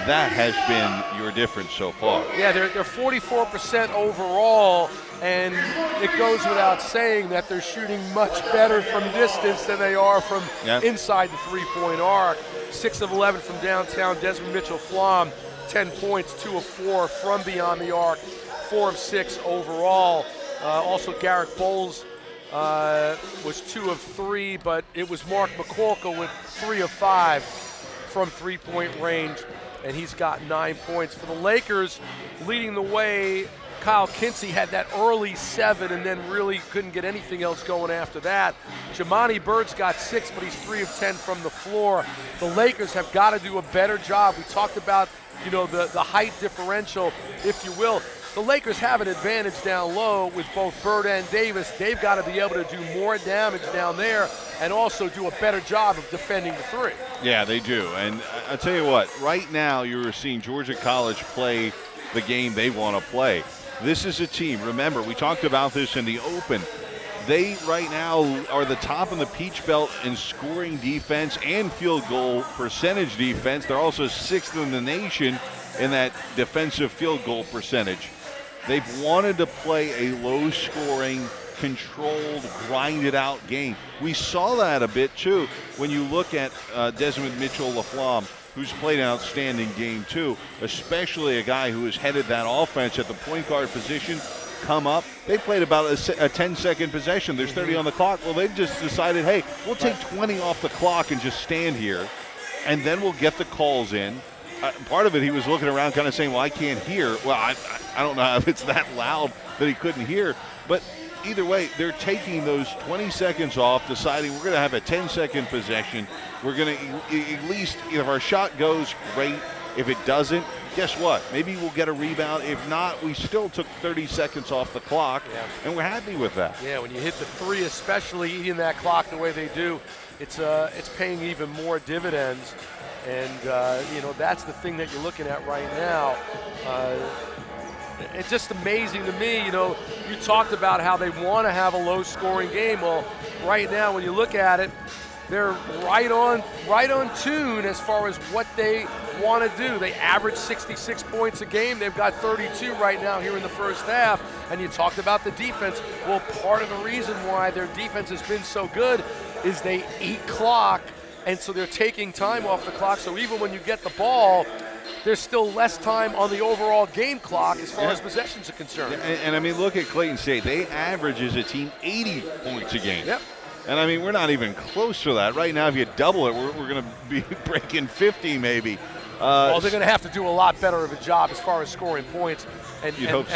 [SPEAKER 2] That has been your difference so far.
[SPEAKER 1] Yeah, they're 44% overall, and it goes without saying that they're shooting much better from distance than they are from inside the three-point arc. 6 of 11 from downtown. Desmond Mitchell-Flom, 10 points, 2 of 4 from beyond the arc, 4 of 6 overall. Also, Garrett Bowles was 2 of 3, but it was Mark McCorkle with 3 of 5 from three-point range, and he's got 9 points. For the Lakers, leading the way, Kyle Kinsey had that early 7 and then really couldn't get anything else going after that. Jamani Bird's got 6, but he's 3 of 10 from the floor. The Lakers have got to do a better job. We talked about, the height differential, if you will. The Lakers have an advantage down low with both Bird and Davis. They've got to be able to do more damage down there and also do a better job of defending the three. Yeah,
[SPEAKER 2] they do. And I'll tell you what, right now you're seeing Georgia College play the game they want to play. This is a team, remember, we talked about this in the open. They right now are the top in the Peach Belt in scoring defense and field goal percentage defense. They're also 6th in the nation in that defensive field goal percentage. They've wanted to play a low-scoring, controlled, grinded-out game. We saw that a bit, too, when you look at Desmond Mitchell-Laflamme, who's played an outstanding game, too, especially a guy who has headed that offense at the point guard position. Come up. They played about a 10-second possession. There's 30 on the clock. Well, they've just decided, hey, we'll take 20 off the clock and just stand here, and then we'll get the calls in. Part of it, he was looking around kind of saying, well, I can't hear. Well, I don't know if it's that loud that he couldn't hear. But either way, they're taking those 20 seconds off, deciding we're going to have a 10-second possession. We're going to at least, if our shot goes, great. If it doesn't, guess what? Maybe we'll get a rebound. If not, we still took 30 seconds off the clock, and we're happy with that. Yeah, when you hit the three, especially eating that clock the way they do, it's paying even more dividends. And, that's the thing that you're looking at right now. It's just amazing to me. You talked about how they want to have a low-scoring game. Well, right now, when you look at it, they're right on tune as far as what they want to do. They average 66 points a game. They've got 32 right now here in the first half. And you talked about the defense. Well, part of the reason why their defense has been so good is they eat clock, and so they're taking time off the clock. So even when you get the ball, there's still less time on the overall game clock as far as possessions are concerned. And I mean, look at Clayton State. They average as a team 80 points a game. Yep. And I mean, we're not even close to that. Right now, if you double it, we're going to be breaking 50 maybe. Well, they're going to have to do a lot better of a job as far as scoring points. And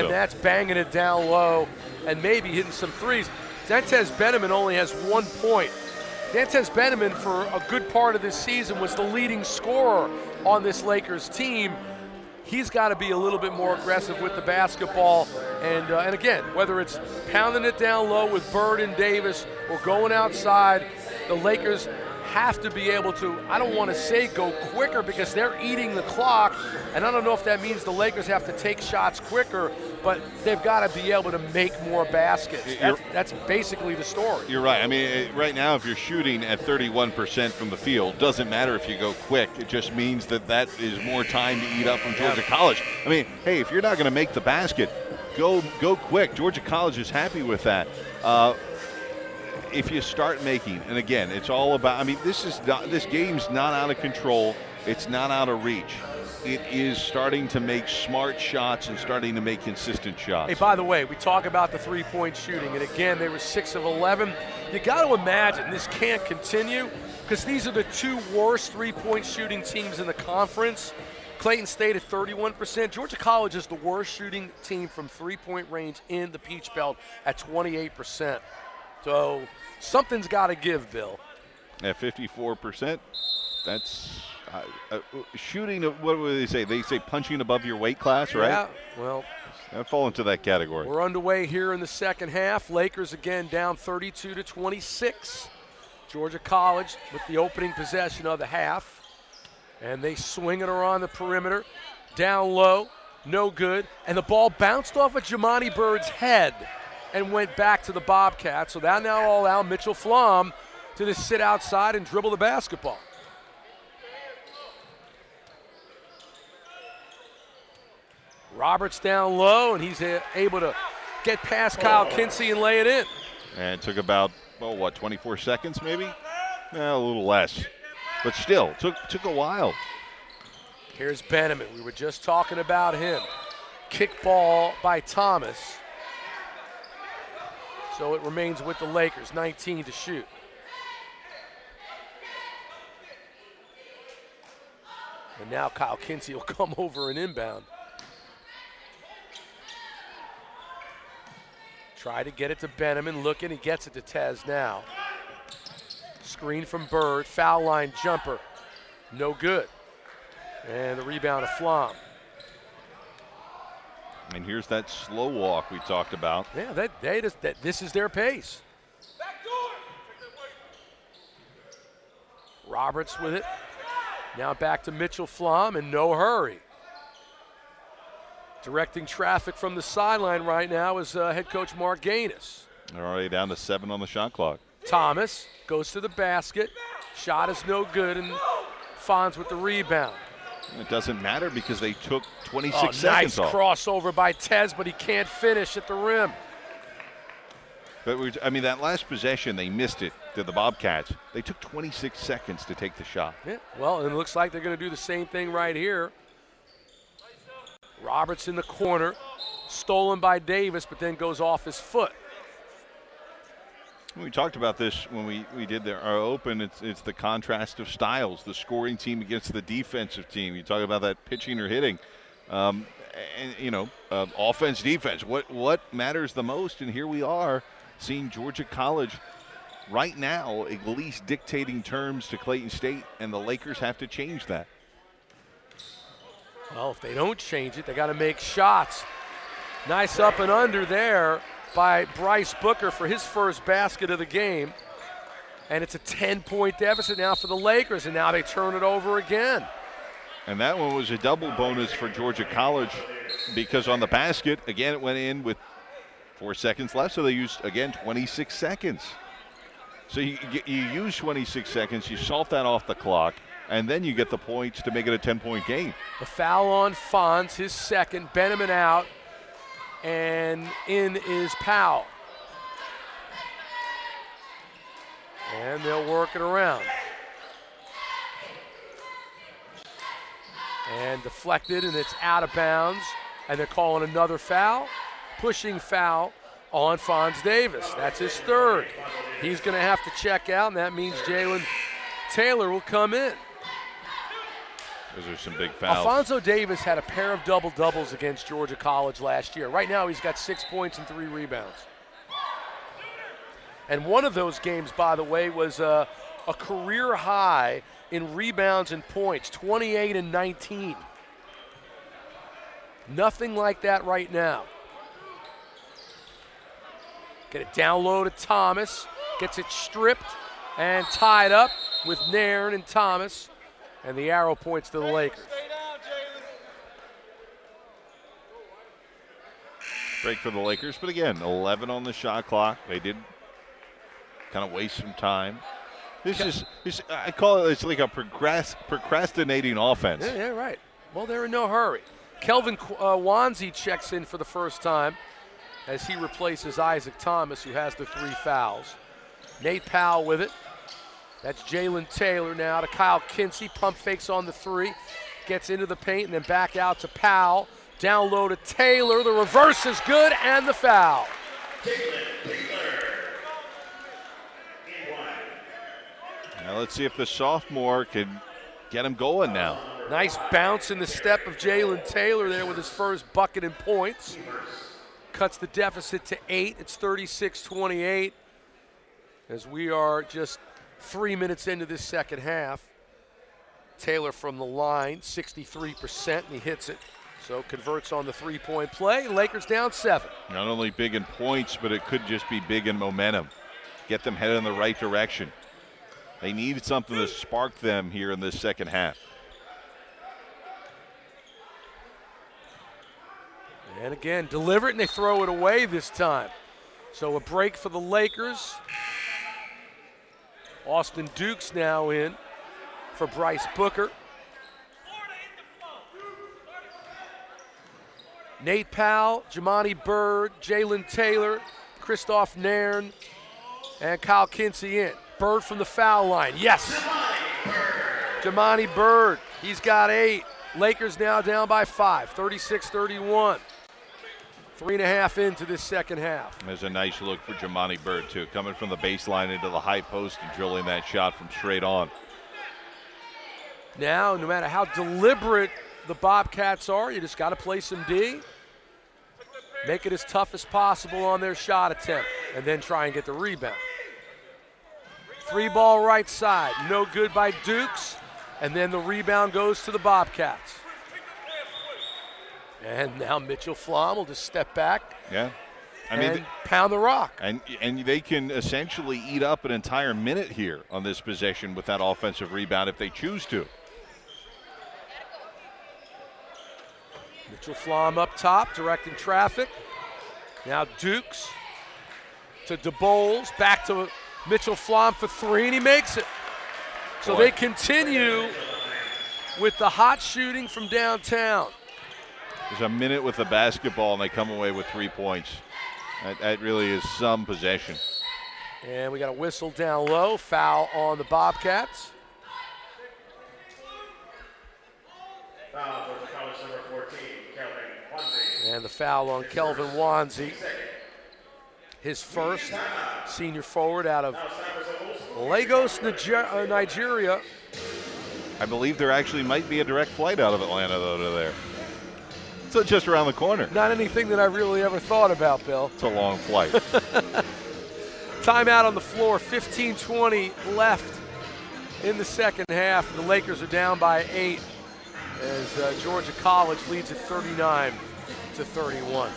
[SPEAKER 2] that's banging it down low and maybe hitting some threes. Dantez Benjamin only has 1 point. Dantez Benjamin, for a good part of this season, was the leading scorer on this Lakers team. He's got to be a little bit more aggressive with the basketball. And again, whether it's pounding it down low with Bird and Davis or going outside, the Lakers have to be able to, I don't want to say go quicker because they're eating the clock, and I don't know if that means the Lakers have to take shots quicker, but they've got to be able to make more baskets. That's basically the story. You're right. I mean, right now, if you're shooting at 31% from the field, doesn't matter if you go quick. It just means that is more time to eat up from Georgia College. I mean, hey, if you're not going to make the basket, go quick. Georgia College is happy with that. If you start making, and again, it's all about. I mean, this game's not out of control. It's not out of reach. It is starting to make smart shots and starting to make consistent shots.
[SPEAKER 1] Hey, by the way, we talk about the three-point shooting, and again, they were 6 of 11. You got to imagine this can't continue because these are the 2 worst three-point shooting teams in the conference. Clayton State at 31%. Georgia College is the worst shooting team from three-point range in the Peach Belt at 28%. So something's got to give, Bill.
[SPEAKER 2] At 54%, that's shooting. What would they say? They say punching above your weight class, right?
[SPEAKER 1] Yeah, well.
[SPEAKER 2] I fall into that category.
[SPEAKER 1] We're underway here in the second half. Lakers again down 32-26. Georgia College with the opening possession of the half. And they swing it around the perimeter. Down low, no good. And the ball bounced off of Jamani Bird's head and went back to the Bobcats. So that now will allow Mitchell Flom to just sit outside and dribble the basketball. Roberts down low, and he's able to get past Kyle Kinsey and lay it in.
[SPEAKER 2] And it took about, 24 seconds maybe? A little less. But still, took a while.
[SPEAKER 1] Here's Benjamin. We were just talking about him. Kick ball by Thomas. So it remains with the Lakers, 19 to shoot. And now Kyle Kinsey will come over and inbound. Try to get it to Benjamin, looking, he gets it to Tez now. Screen from Bird, foul line jumper, no good. And the rebound of Flom.
[SPEAKER 2] And here's that slow walk we talked about.
[SPEAKER 1] Yeah, this is their pace. Roberts with it. Now back to Mitchell Flom in no hurry. Directing traffic from the sideline right now is head coach Mark Gaines.
[SPEAKER 2] They're already down to 7 on the shot clock.
[SPEAKER 1] Thomas goes to the basket. Shot is no good, and Fonz with the rebound.
[SPEAKER 2] It doesn't matter because they took 26 seconds
[SPEAKER 1] nice
[SPEAKER 2] off.
[SPEAKER 1] Crossover by Tez, but he can't finish at the rim.
[SPEAKER 2] But that last possession, they missed it to the Bobcats. They took 26 seconds to take the shot.
[SPEAKER 1] Yeah, well, and it looks like they're going to do the same thing right here. Roberts in the corner, stolen by Davis, but then goes off his foot.
[SPEAKER 2] We talked about this when we did our open. It's the contrast of styles, the scoring team against the defensive team. You talk about that pitching or hitting, offense, defense. What matters the most? And here we are seeing Georgia College right now at least dictating terms to Clayton State, and the Lakers have to change that.
[SPEAKER 1] Well, if they don't change it, they got to make shots. Nice up and under there by Bryce Booker for his first basket of the game. And it's a 10-point deficit now for the Lakers, and now they turn it over again.
[SPEAKER 2] And that one was a double bonus for Georgia College because on the basket, again, it went in with 4 seconds left, so they used, again, 26 seconds. So you use 26 seconds, you salt that off the clock, and then you get the points to make it a 10-point game.
[SPEAKER 1] The foul on Fonz, his second. Benjamin out, and in is Powell. And they'll work it around. And deflected, and it's out of bounds. And they're calling another foul. Pushing foul on Fonz Davis. That's his third. He's going to have to check out, and that means Jalen Taylor will come in.
[SPEAKER 2] Those are some big fouls.
[SPEAKER 1] Alfonso Davis had a pair of double-doubles against Georgia College last year. Right now he's got 6 points and 3 rebounds. And one of those games, by the way, was a career high in rebounds and points, 28 and 19. Nothing like that right now. Get it down low to Thomas. Gets it stripped and tied up with Nairn and Thomas. And the arrow points to the Lakers.
[SPEAKER 2] Break for the Lakers, but again, 11 on the shot clock. They did kind of waste some time. I call it, it's like a procrastinating offense.
[SPEAKER 1] Yeah, right. Well, they're in no hurry. Kelvin Wanzi checks in for the first time as he replaces Isaac Thomas, who has the 3 fouls. Nate Powell with it. That's Jalen Taylor now to Kyle Kinsey. Pump fakes on the 3. Gets into the paint and then back out to Powell. Down low to Taylor. The reverse is good and the foul.
[SPEAKER 2] Now let's see if the sophomore can get him going now.
[SPEAKER 1] Nice bounce in the step of Jalen Taylor there with his first bucket and points. Cuts the deficit to 8. It's 36-28 as we are just 3 minutes into this second half. Taylor from the line, 63%, and he hits it. So converts on the 3-point play. Lakers down 7.
[SPEAKER 2] Not only big in points, but it could just be big in momentum. Get them headed in the right direction. They need something to spark them here in this second half.
[SPEAKER 1] And again, deliver it, and they throw it away this time. So a break for the Lakers. Austin Dukes now in for Bryce Booker. Nate Powell, Jamani Bird, Jalen Taylor, Christoph Nairn, and Kyle Kinsey in. Bird from the foul line. Yes. Jamani Bird. He's got 8. Lakers now down by 5, 36-31. 3.5 into this second half.
[SPEAKER 2] There's a nice look for Jamani Bird, too, coming from the baseline into the high post and drilling that shot from straight on.
[SPEAKER 1] Now, no matter how deliberate the Bobcats are, you just got to play some D. Make it as tough as possible on their shot attempt, and then try and get the rebound. 3-ball right side, no good by Dukes, and then the rebound goes to the Bobcats. And now Mitchell Flom will just step back.
[SPEAKER 2] Yeah.
[SPEAKER 1] And pound the rock.
[SPEAKER 2] And they can essentially eat up an entire minute here on this possession with that offensive rebound if they choose to.
[SPEAKER 1] Mitchell Flom up top, directing traffic. Now Dukes to DeBoles, back to Mitchell Flom for 3, and he makes it. So they continue with the hot shooting from downtown.
[SPEAKER 2] There's a minute with the basketball, and they come away with 3 points. That really is some possession.
[SPEAKER 1] And we got a whistle down low, foul on the Bobcats.
[SPEAKER 3] Foul for the college number 14, Kelvin Wanzi.
[SPEAKER 1] And the foul on Kelvin Wanzi. His first senior forward out of Lagos, Nigeria.
[SPEAKER 2] I believe there actually might be a direct flight out of Atlanta, though, to there. It's just around the corner.
[SPEAKER 1] Not anything that I really ever thought about, Bill.
[SPEAKER 2] It's a long flight.
[SPEAKER 1] Timeout on the floor, 15-20 left in the second half. The Lakers are down by 8 as Georgia College leads at 39-31.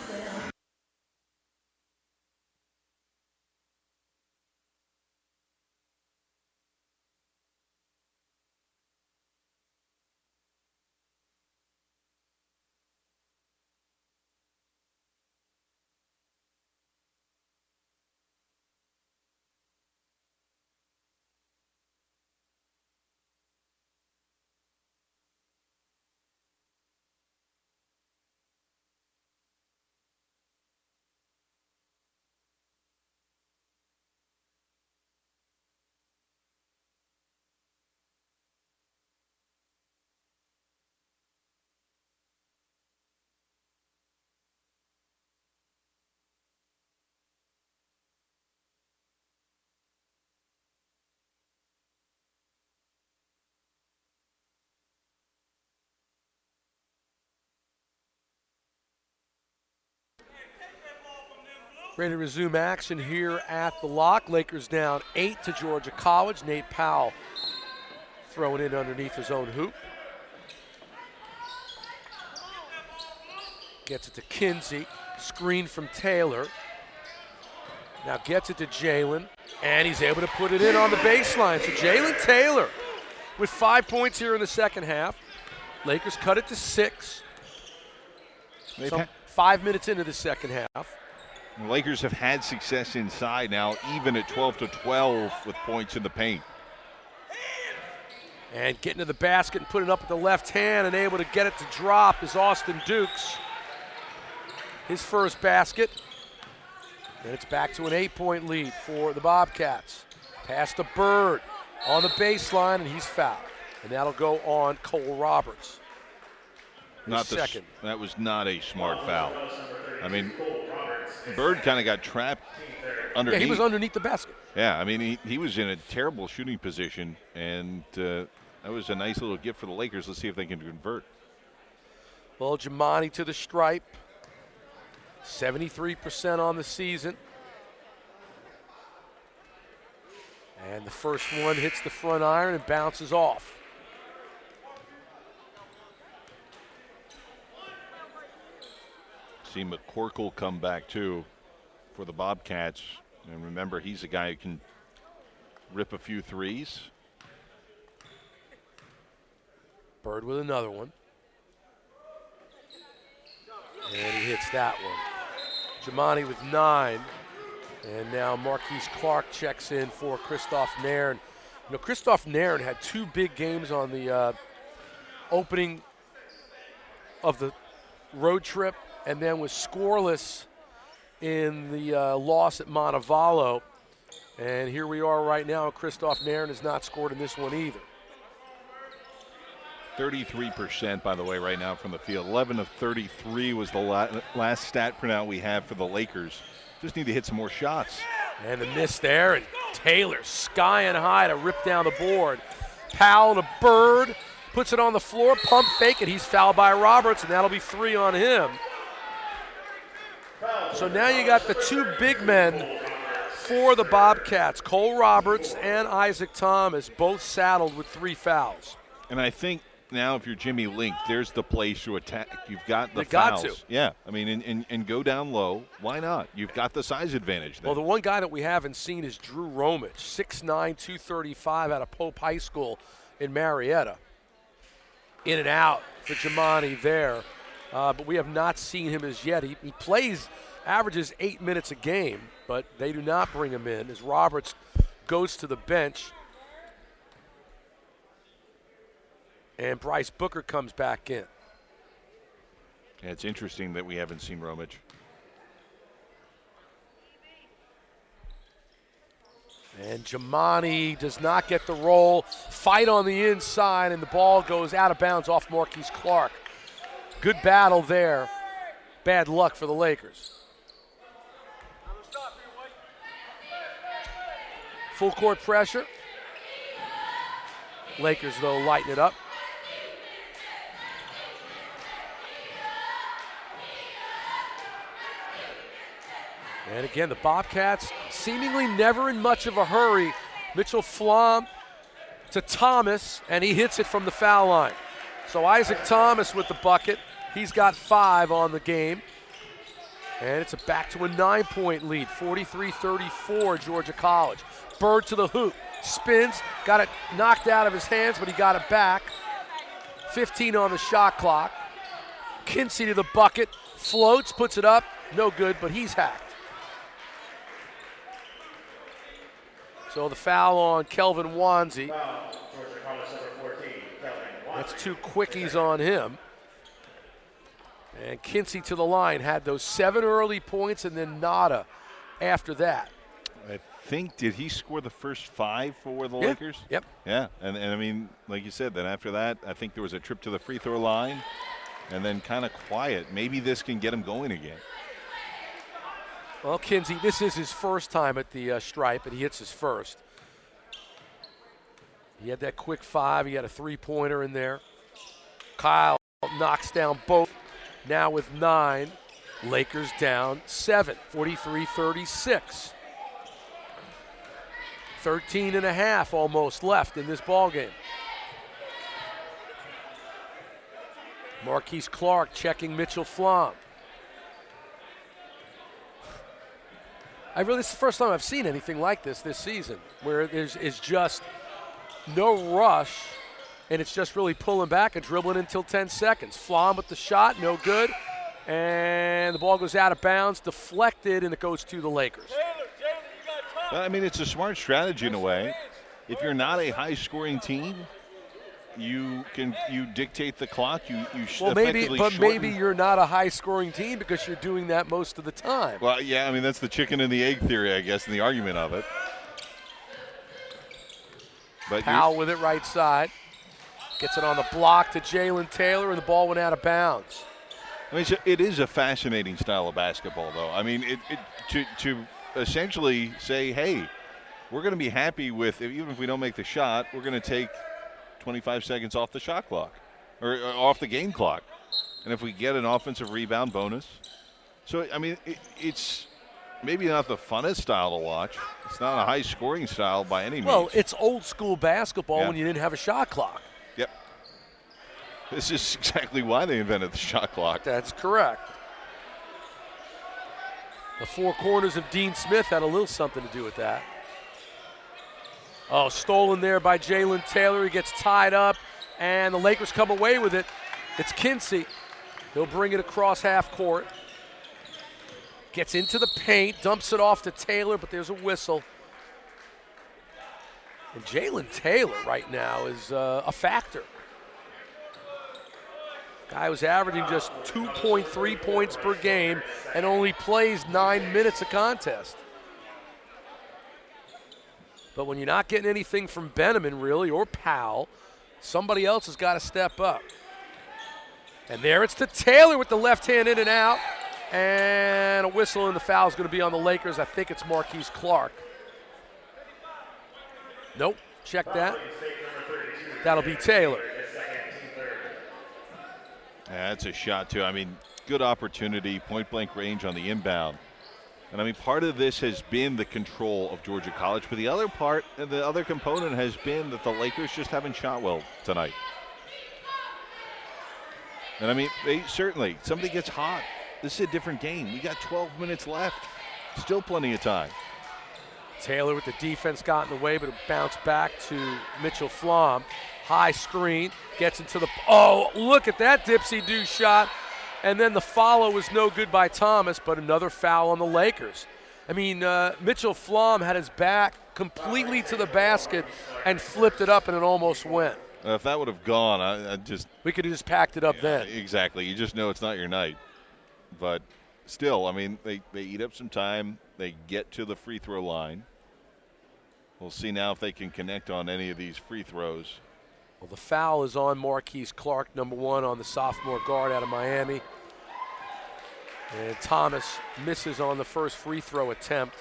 [SPEAKER 1] Ready to resume action here at the Lock. Lakers down 8 to Georgia College. Nate Powell throwing it underneath his own hoop. Gets it to Kinsey. Screen from Taylor. Now gets it to Jalen. And he's able to put it in on the baseline. So Jalen Taylor with 5 points here in the second half. Lakers cut it to 6. 5 minutes into the second half.
[SPEAKER 2] The Lakers have had success inside now, even at 12-12 with points in the paint.
[SPEAKER 1] And getting to the basket and putting it up with the left hand and able to get it to drop is Austin Dukes. His first basket. And it's back to an 8-point lead for the Bobcats. Pass to Bird on the baseline, and he's fouled. And that'll go on Cole Roberts. Second.
[SPEAKER 2] That was not a smart foul. I mean, Bird kind of got trapped underneath.
[SPEAKER 1] Yeah, he was underneath the basket.
[SPEAKER 2] Yeah, I mean, he was in a terrible shooting position, and that was a nice little gift for the Lakers. Let's see if they can convert.
[SPEAKER 1] Well, Jamani to the stripe. 73% on the season. And the first one hits the front iron and bounces off.
[SPEAKER 2] See McCorkle come back, too, for the Bobcats. And remember, he's a guy who can rip a few threes.
[SPEAKER 1] Bird with another one. And he hits that one. Jamani with 9. And now Marquise Clark checks in for Christoph Nairn. You know, Christoph Nairn had 2 big games on the opening of the road trip and then was scoreless in the loss at Montevallo. And here we are right now. Christoph Nairn has not scored in this one either.
[SPEAKER 2] 33%, by the way, right now from the field. 11 of 33 was the last stat printout we have for the Lakers. Just need to hit some more shots.
[SPEAKER 1] And the miss there, and Taylor skying high to rip down the board. Powell to Bird, puts it on the floor, pump fake, and he's fouled by Roberts, and that'll be 3 on him. So now you got the 2 big men for the Bobcats, Cole Roberts and Isaac Thomas, both saddled with 3 fouls.
[SPEAKER 2] And I think now if you're Jimmy Link, there's the place to attack. You've got the
[SPEAKER 1] fouls.
[SPEAKER 2] Got to. Yeah, I mean, and go down low. Why not? You've got the size advantage there.
[SPEAKER 1] Well, the one guy that we haven't seen is Drew Romich, 6'9", 235 out of Pope High School in Marietta. In and out for Jamani there. But we have not seen him as yet. He averages 8 minutes a game, but they do not bring him in as Roberts goes to the bench. And Bryce Booker comes back in.
[SPEAKER 2] Yeah, it's interesting that we haven't seen Romich.
[SPEAKER 1] And Jamani does not get the roll. Fight on the inside, and the ball goes out of bounds off Marquise Clark. Good battle there. Bad luck for the Lakers. Full court pressure. Lakers, though, lighten it up. And again, the Bobcats seemingly never in much of a hurry. Mitchell Flom to Thomas, and he hits it from the foul line. So Isaac Thomas with the bucket. He's got 5 on the game. And it's back to a 9-point lead, 43-34, Georgia College. Bird to the hoop, spins, got it knocked out of his hands, but he got it back. 15 on the shot clock. Kinsey to the bucket, floats, puts it up, no good, but he's hacked. So the foul on Kelvin Wanzi. That's 2 quickies on him. And Kinsey to the line, had those 7 early points and then nada after that.
[SPEAKER 2] I think, did he score the first 5 for the Lakers?
[SPEAKER 1] Yep.
[SPEAKER 2] Yeah, and I mean, like you said, then after that, I think there was a trip to the free throw line and then kind of quiet. Maybe this can get him going again.
[SPEAKER 1] Well, Kinsey, this is his first time at the stripe, and he hits his first. He had that quick 5. He had a 3-pointer in there. Kyle knocks down both. Now with 9. Lakers down 7, 43-36. 13 and a half almost left in this ballgame. Marquise Clark checking Mitchell Flom. This is the first time I've seen anything like this season, where there's just no rush, and it's just really pulling back and dribbling until 10 seconds. Flom with the shot, no good, and the ball goes out of bounds, deflected, and it goes to the Lakers.
[SPEAKER 2] I mean, it's a smart strategy in a way. If you're not a high-scoring team, you dictate the clock. You
[SPEAKER 1] well, maybe,
[SPEAKER 2] effectively
[SPEAKER 1] but
[SPEAKER 2] shorten.
[SPEAKER 1] maybe you're not a high-scoring team because you're doing that most of the time.
[SPEAKER 2] Well, yeah, I mean that's the chicken and the egg theory, I guess, in the argument of it. But
[SPEAKER 1] Powell with it right side. Gets it on the block to Jalen Taylor, and the ball went out of bounds.
[SPEAKER 2] I mean, it is a fascinating style of basketball, though. I mean, to essentially say, hey, we're going to be happy with, even if we don't make the shot, we're going to take 25 seconds off the shot clock or off the game clock. And if we get an offensive rebound, bonus. So, I mean, it's maybe not the funnest style to watch. It's not a high-scoring style by any means.
[SPEAKER 1] Well, it's old-school basketball
[SPEAKER 2] Yeah.
[SPEAKER 1] when you didn't have a shot clock.
[SPEAKER 2] Yep. This is exactly why they invented the shot clock.
[SPEAKER 1] That's correct. The four corners of Dean Smith had a little something to do with that. Oh, stolen there by Jalen Taylor. He gets tied up, and the Lakers come away with it. It's Kinsey. He'll bring it across half court. Gets into the paint, dumps it off to Taylor, but there's a whistle. And Jalen Taylor right now is a factor. Guy was averaging just 2.3 points per game and only plays 9 minutes a contest. But when you're not getting anything from Benjamin, really, or Powell, somebody else has got to step up. And there it's to Taylor with the left hand in and out. And a whistle, and the foul is going to be on the Lakers. I think it's Marquise Clark. Nope, check that. That'll be Taylor.
[SPEAKER 2] Yeah, that's a shot, too. I mean, good opportunity, point-blank range on the inbound. And, I mean, part of this has been the control of Georgia College, but the other part, the other component has been that the Lakers just haven't shot well tonight. And, I mean, they certainly, somebody gets hot. This is a different game. We got 12 minutes left. Still plenty of time.
[SPEAKER 1] Taylor with the defense got in the way, but it bounced back to Mitchell Flom. High screen, gets into the, oh, look at that dipsy-do shot. And then the follow was no good by Thomas, but another foul on the Lakers. I mean, Mitchell Flom had his back completely to the basket and flipped it up, and it almost went.
[SPEAKER 2] If that would have gone, I just.
[SPEAKER 1] We could have just packed it up then.
[SPEAKER 2] Exactly. You just know it's not your night. But still, I mean, they eat up some time. They get to the free throw line. We'll see now if they can connect on any of these free throws.
[SPEAKER 1] Well, the foul is on Marquise Clark, number 1 on the sophomore guard out of Miami. And Thomas misses on the first free throw attempt.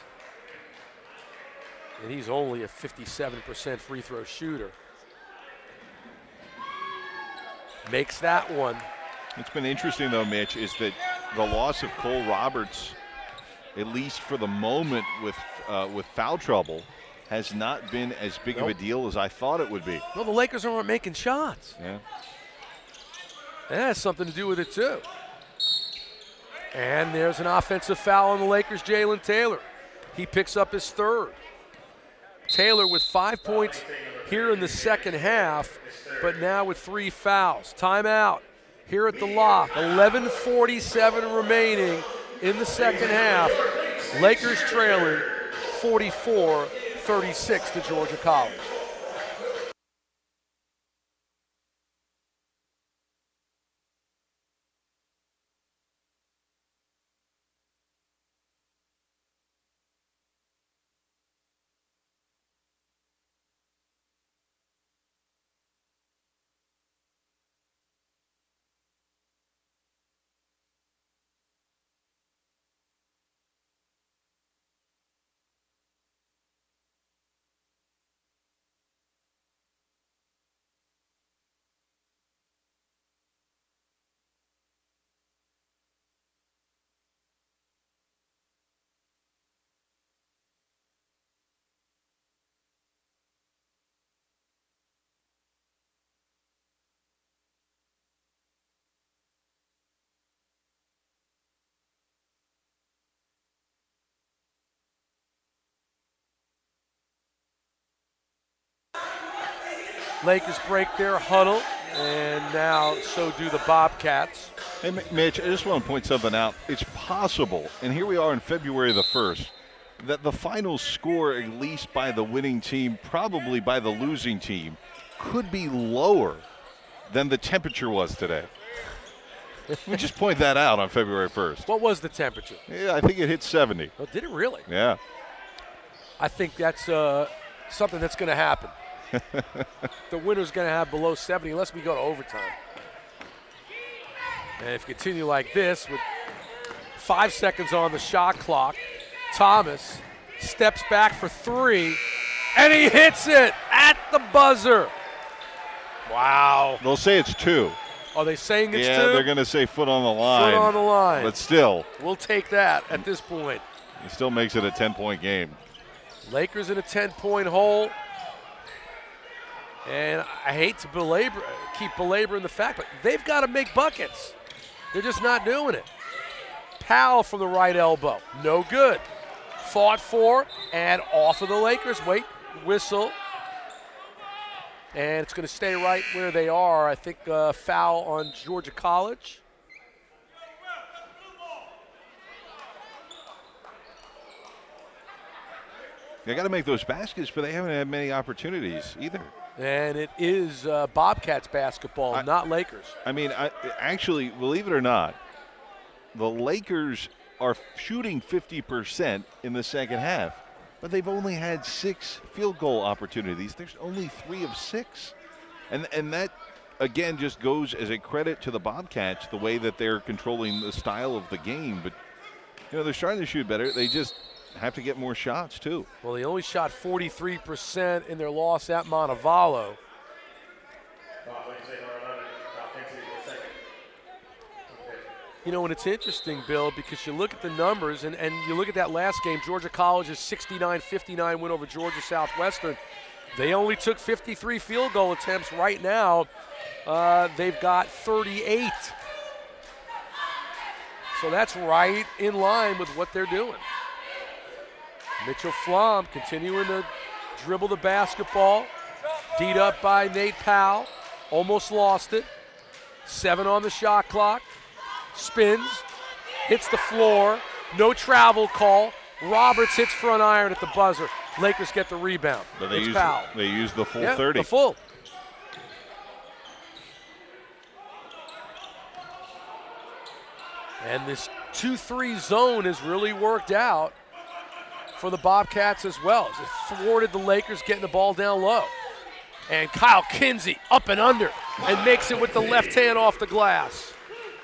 [SPEAKER 1] And he's only a 57% free throw shooter. Makes that one.
[SPEAKER 2] What's been interesting, though, Mitch, is that the loss of Cole Roberts, at least for the moment with foul trouble, has not been as big of a deal as I thought it would be.
[SPEAKER 1] Well, the Lakers aren't making shots.
[SPEAKER 2] Yeah.
[SPEAKER 1] That has something to do with it, too. And there's an offensive foul on the Lakers, Jalen Taylor. He picks up his third. Taylor with 5 points here in the second half, but now with 3 fouls. Timeout here at the lock. 11:47 remaining in the second half. Lakers trailing 44-36 to Georgia College. Lakers break their huddle, and now so do the Bobcats.
[SPEAKER 2] Hey, Mitch, I just want to point something out. It's possible, and here we are in February the 1st, that the final score, at least by the winning team, probably by the losing team, could be lower than the temperature was today. Let me just point that out on February 1st.
[SPEAKER 1] What was the temperature?
[SPEAKER 2] Yeah, I think it hit 70.
[SPEAKER 1] Oh, did it really?
[SPEAKER 2] Yeah.
[SPEAKER 1] I think that's something that's going to happen. The winter's going to have below 70 unless we go to overtime. And if you continue like this with 5 seconds on the shot clock, Thomas steps back for 3, and he hits it at the buzzer. Wow.
[SPEAKER 2] They'll say it's 2.
[SPEAKER 1] Are they saying it's 2?
[SPEAKER 2] Yeah, they're going to say foot on the line.
[SPEAKER 1] Foot on the line.
[SPEAKER 2] But still.
[SPEAKER 1] We'll take that at this point.
[SPEAKER 2] It still makes it a 10-point game.
[SPEAKER 1] Lakers in a 10-point hole. And I hate to keep belaboring the fact, but they've got to make buckets. They're just not doing it. Powell from the right elbow. No good. Fought for and off of the Lakers. Wait, whistle. And it's going to stay right where they are. I think foul on Georgia College.
[SPEAKER 2] They got to make those baskets, but they haven't had many opportunities either.
[SPEAKER 1] And it is Bobcats basketball, not Lakers.
[SPEAKER 2] I mean, actually, believe it or not, the Lakers are shooting 50% in the second half, but they've only had 6 field goal opportunities. There's only 3 of 6. And that, again, just goes as a credit to the Bobcats, the way that they're controlling the style of the game. But, they're starting to shoot better. They just have to get more shots, too.
[SPEAKER 1] Well, they only shot 43% in their loss at Montevallo. And it's interesting, Bill, because you look at the numbers and you look at that last game, Georgia College's 69-59 win over Georgia Southwestern. They only took 53 field goal attempts. Right now, they've got 38. So that's right in line with what they're doing. Mitchell Flom continuing to dribble the basketball. D'd up by Nate Powell. Almost lost it. 7 on the shot clock. Spins. Hits the floor. No travel call. Roberts hits front iron at the buzzer. Lakers get the rebound.
[SPEAKER 2] But
[SPEAKER 1] it's Powell.
[SPEAKER 2] They use the full 30.
[SPEAKER 1] The full. And this 2-3 zone has really worked out for the Bobcats as well. It thwarted the Lakers getting the ball down low. And Kyle Kinsey up and under and makes it with the left hand off the glass.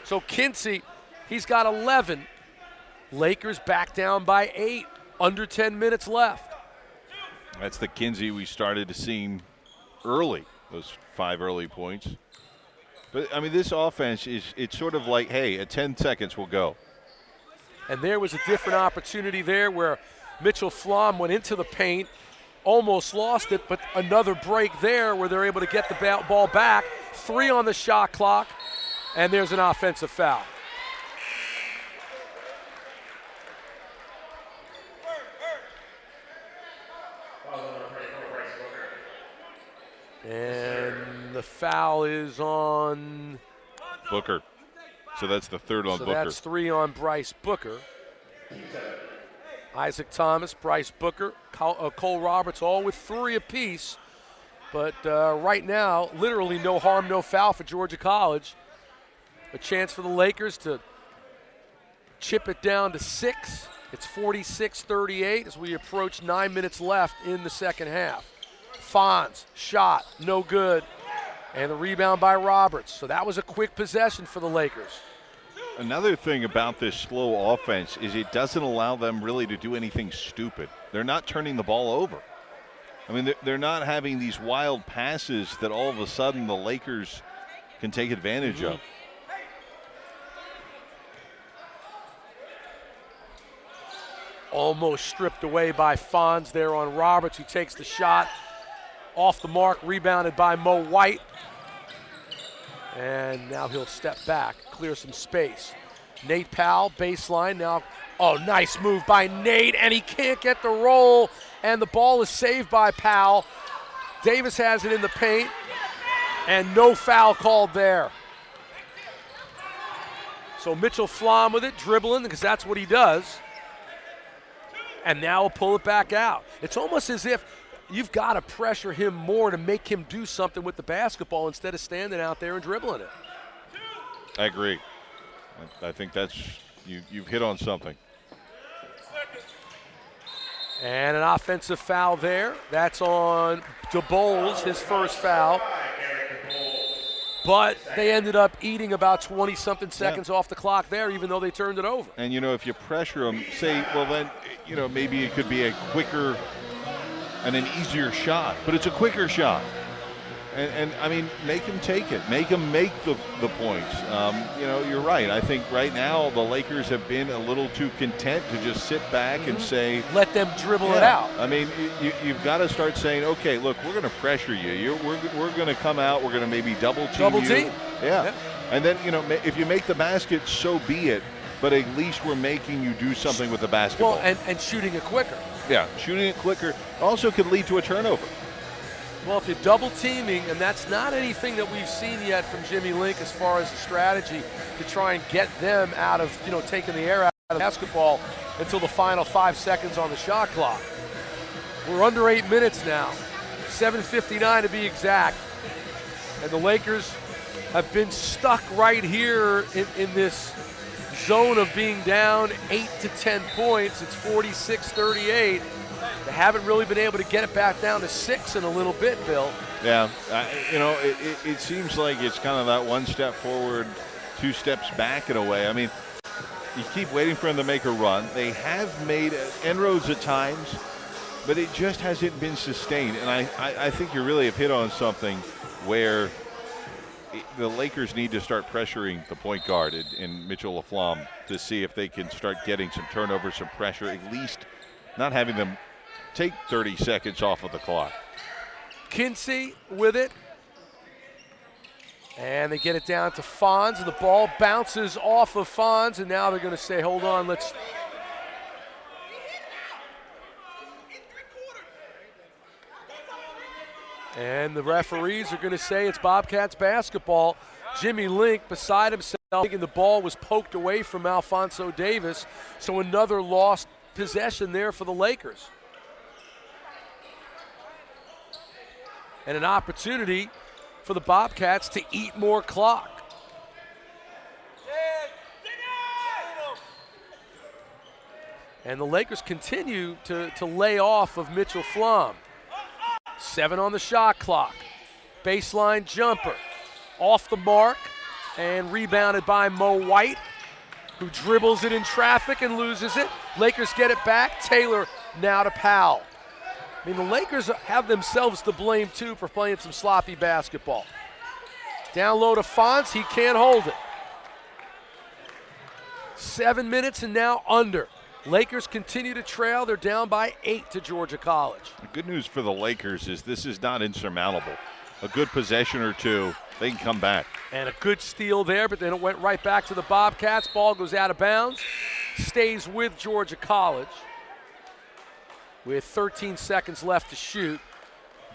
[SPEAKER 1] So Kinsey, he's got 11. Lakers back down by 8. Under 10 minutes left.
[SPEAKER 2] That's the Kinsey we started to see early, those 5 early points. But, this offense it's sort of like, hey, at 10 seconds we'll go.
[SPEAKER 1] And there was a different opportunity there where Mitchell Flom went into the paint, almost lost it, but another break there where they're able to get the ball back. 3 on the shot clock, and there's an offensive foul. And the foul is on
[SPEAKER 2] Booker. So that's the 3rd on Booker.
[SPEAKER 1] So that's 3 on Bryce Booker. Isaac Thomas, Bryce Booker, Cole Roberts, all with 3 apiece. But right now, literally no harm, no foul for Georgia College. A chance for the Lakers to chip it down to 6. It's 46-38 as we approach 9 minutes left in the second half. Fonz, shot, no good. And the rebound by Roberts. So that was a quick possession for the Lakers.
[SPEAKER 2] Another thing about this slow offense is it doesn't allow them really to do anything stupid. They're not turning the ball over. They're not having these wild passes that all of a sudden the Lakers can take advantage of.
[SPEAKER 1] Almost stripped away by Fonz there on Roberts, who takes the shot. Off the mark, rebounded by Mo White. And now he'll step back, clear some space. Nate Powell, baseline now. Oh, nice move by Nate, and he can't get the roll, and the ball is saved by Powell. Davis has it in the paint, and no foul called there. So Mitchell Flom with it, dribbling, because that's what he does. And now he'll pull it back out. It's almost as if you've got to pressure him more to make him do something with the basketball instead of standing out there and dribbling it.
[SPEAKER 2] I agree. I think that's you've hit on something.
[SPEAKER 1] And an offensive foul there. That's on DeBoles, his first foul. But they ended up eating about 20-something seconds off the clock there, even though they turned it over.
[SPEAKER 2] And, if you pressure them, then, maybe it could be a quicker and an easier shot. But it's a quicker shot. And I mean, make him take it. Make him make the points. You're right. I think right now the Lakers have been a little too content to just sit back and say,
[SPEAKER 1] let them dribble it out.
[SPEAKER 2] I mean, you've got to start saying, okay, look, we're going to pressure you. We're going to come out. We're going to maybe double team. Yeah. And then, if you make the basket, so be it. But at least we're making you do something with the basketball.
[SPEAKER 1] Well, and shooting it quicker.
[SPEAKER 2] Yeah, shooting it quicker also could lead to a turnover.
[SPEAKER 1] Well, if you're double teaming, and that's not anything that we've seen yet from Jimmy Link as far as the strategy to try and get them out of, taking the air out of basketball until the final 5 seconds on the shot clock. We're under 8 minutes now, 7:59 to be exact. And the Lakers have been stuck right here in this zone of being down 8 to 10 points. It's 46-38. They haven't really been able to get it back down to 6 in a little bit, Bill.
[SPEAKER 2] Yeah, it seems like it's kind of that 1 step forward, 2 steps back in a way. I mean, you keep waiting for them to make a run. They have made inroads at times, but it just hasn't been sustained. And I think you really have hit on something where the Lakers need to start pressuring the point guard in Mitchell Laflamme to see if they can start getting some turnovers, some pressure, at least not having them take 30 seconds off of the clock.
[SPEAKER 1] Kinsey with it. And they get it down to Fonz, and the ball bounces off of Fonz, and now they're going to say, hold on, let's. And the referees are going to say it's Bobcats basketball. Jimmy Link beside himself, thinking the ball was poked away from Alphonso Davis, so another lost possession there for the Lakers. And an opportunity for the Bobcats to eat more clock. And the Lakers continue to lay off of Mitchell Flom. 7 on the shot clock. Baseline jumper. Off the mark and rebounded by Mo White, who dribbles it in traffic and loses it. Lakers get it back. Taylor now to Powell. I mean, the Lakers have themselves to blame, too, for playing some sloppy basketball. Down low to Fonz. He can't hold it. 7 minutes and now under. Lakers continue to trail. They're down by 8 to Georgia College.
[SPEAKER 2] The good news for the Lakers is this is not insurmountable. A good possession or two, they can come back.
[SPEAKER 1] And a good steal there, but then it went right back to the Bobcats. Ball goes out of bounds. Stays with Georgia College. With 13 seconds left to shoot.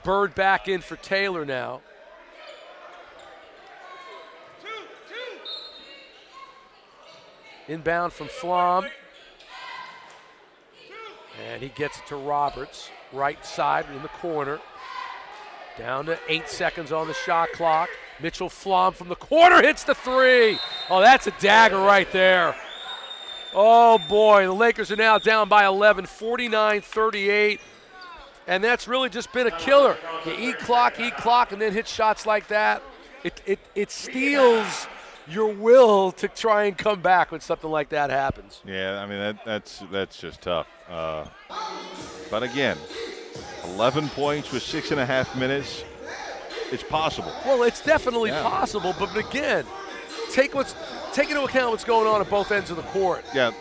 [SPEAKER 1] Bird back in for Taylor now. Inbound from Flom. And he gets it to Roberts. Right side in the corner. Down to 8 seconds on the shot clock. Mitchell Flom from the corner hits the 3. Oh, that's a dagger right there. Oh, boy, the Lakers are now down by 11, 49-38. And that's really just been a killer. You eat clock, and then hit shots like that. It steals your will to try and come back when something like that happens.
[SPEAKER 2] Yeah, I mean, that's just tough. But again, 11 points with 6.5 minutes. It's possible.
[SPEAKER 1] Well, it's definitely possible, but again, take into account what's going on at both ends of the court.
[SPEAKER 2] Yeah,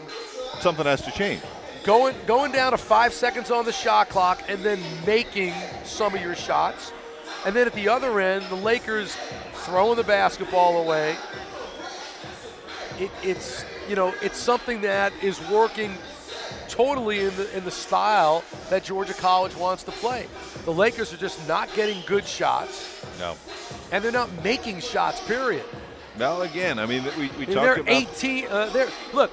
[SPEAKER 2] something has to change.
[SPEAKER 1] Going down to 5 seconds on the shot clock and then making some of your shots. And then at the other end, the Lakers throwing the basketball away. It's something that is working totally in the style that Georgia College wants to play. The Lakers are just not getting good shots.
[SPEAKER 2] No.
[SPEAKER 1] And they're not making shots, period.
[SPEAKER 2] Well, again, I mean, we talked
[SPEAKER 1] they're
[SPEAKER 2] about
[SPEAKER 1] 18. Look,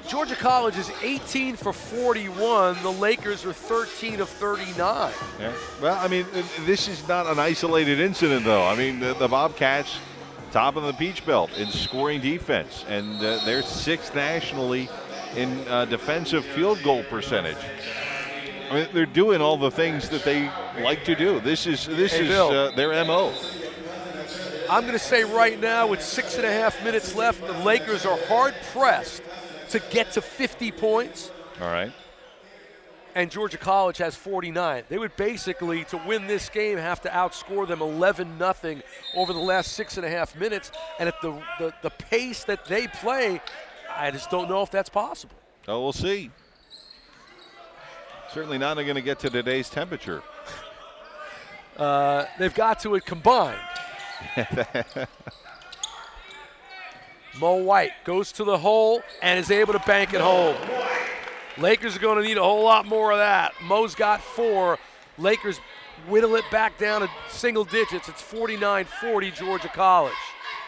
[SPEAKER 1] Georgia College is 18 for 41. The Lakers are 13 of 39.
[SPEAKER 2] Yeah. Well, I mean, this is not an isolated incident, though. I mean, the Bobcats, top of the Peach Belt in scoring defense, and they're 6th nationally in defensive field goal percentage. I mean, they're doing all the things that they like to do. This is their MO.
[SPEAKER 1] I'm going to say right now, with 6.5 minutes left, the Lakers are hard-pressed to get to 50 points.
[SPEAKER 2] All right.
[SPEAKER 1] And Georgia College has 49. They would basically, to win this game, have to outscore them 11-0 over the last 6.5 minutes. And at the pace that they play, I just don't know if that's possible.
[SPEAKER 2] Oh, we'll see. Certainly not going to get to today's temperature.
[SPEAKER 1] They've got to it combined. Mo White goes to the hole and is able to bank it home. Lakers are going to need a whole lot more of that. Mo's got 4. Lakers whittle it back down to single digits. It's 49-40 Georgia College.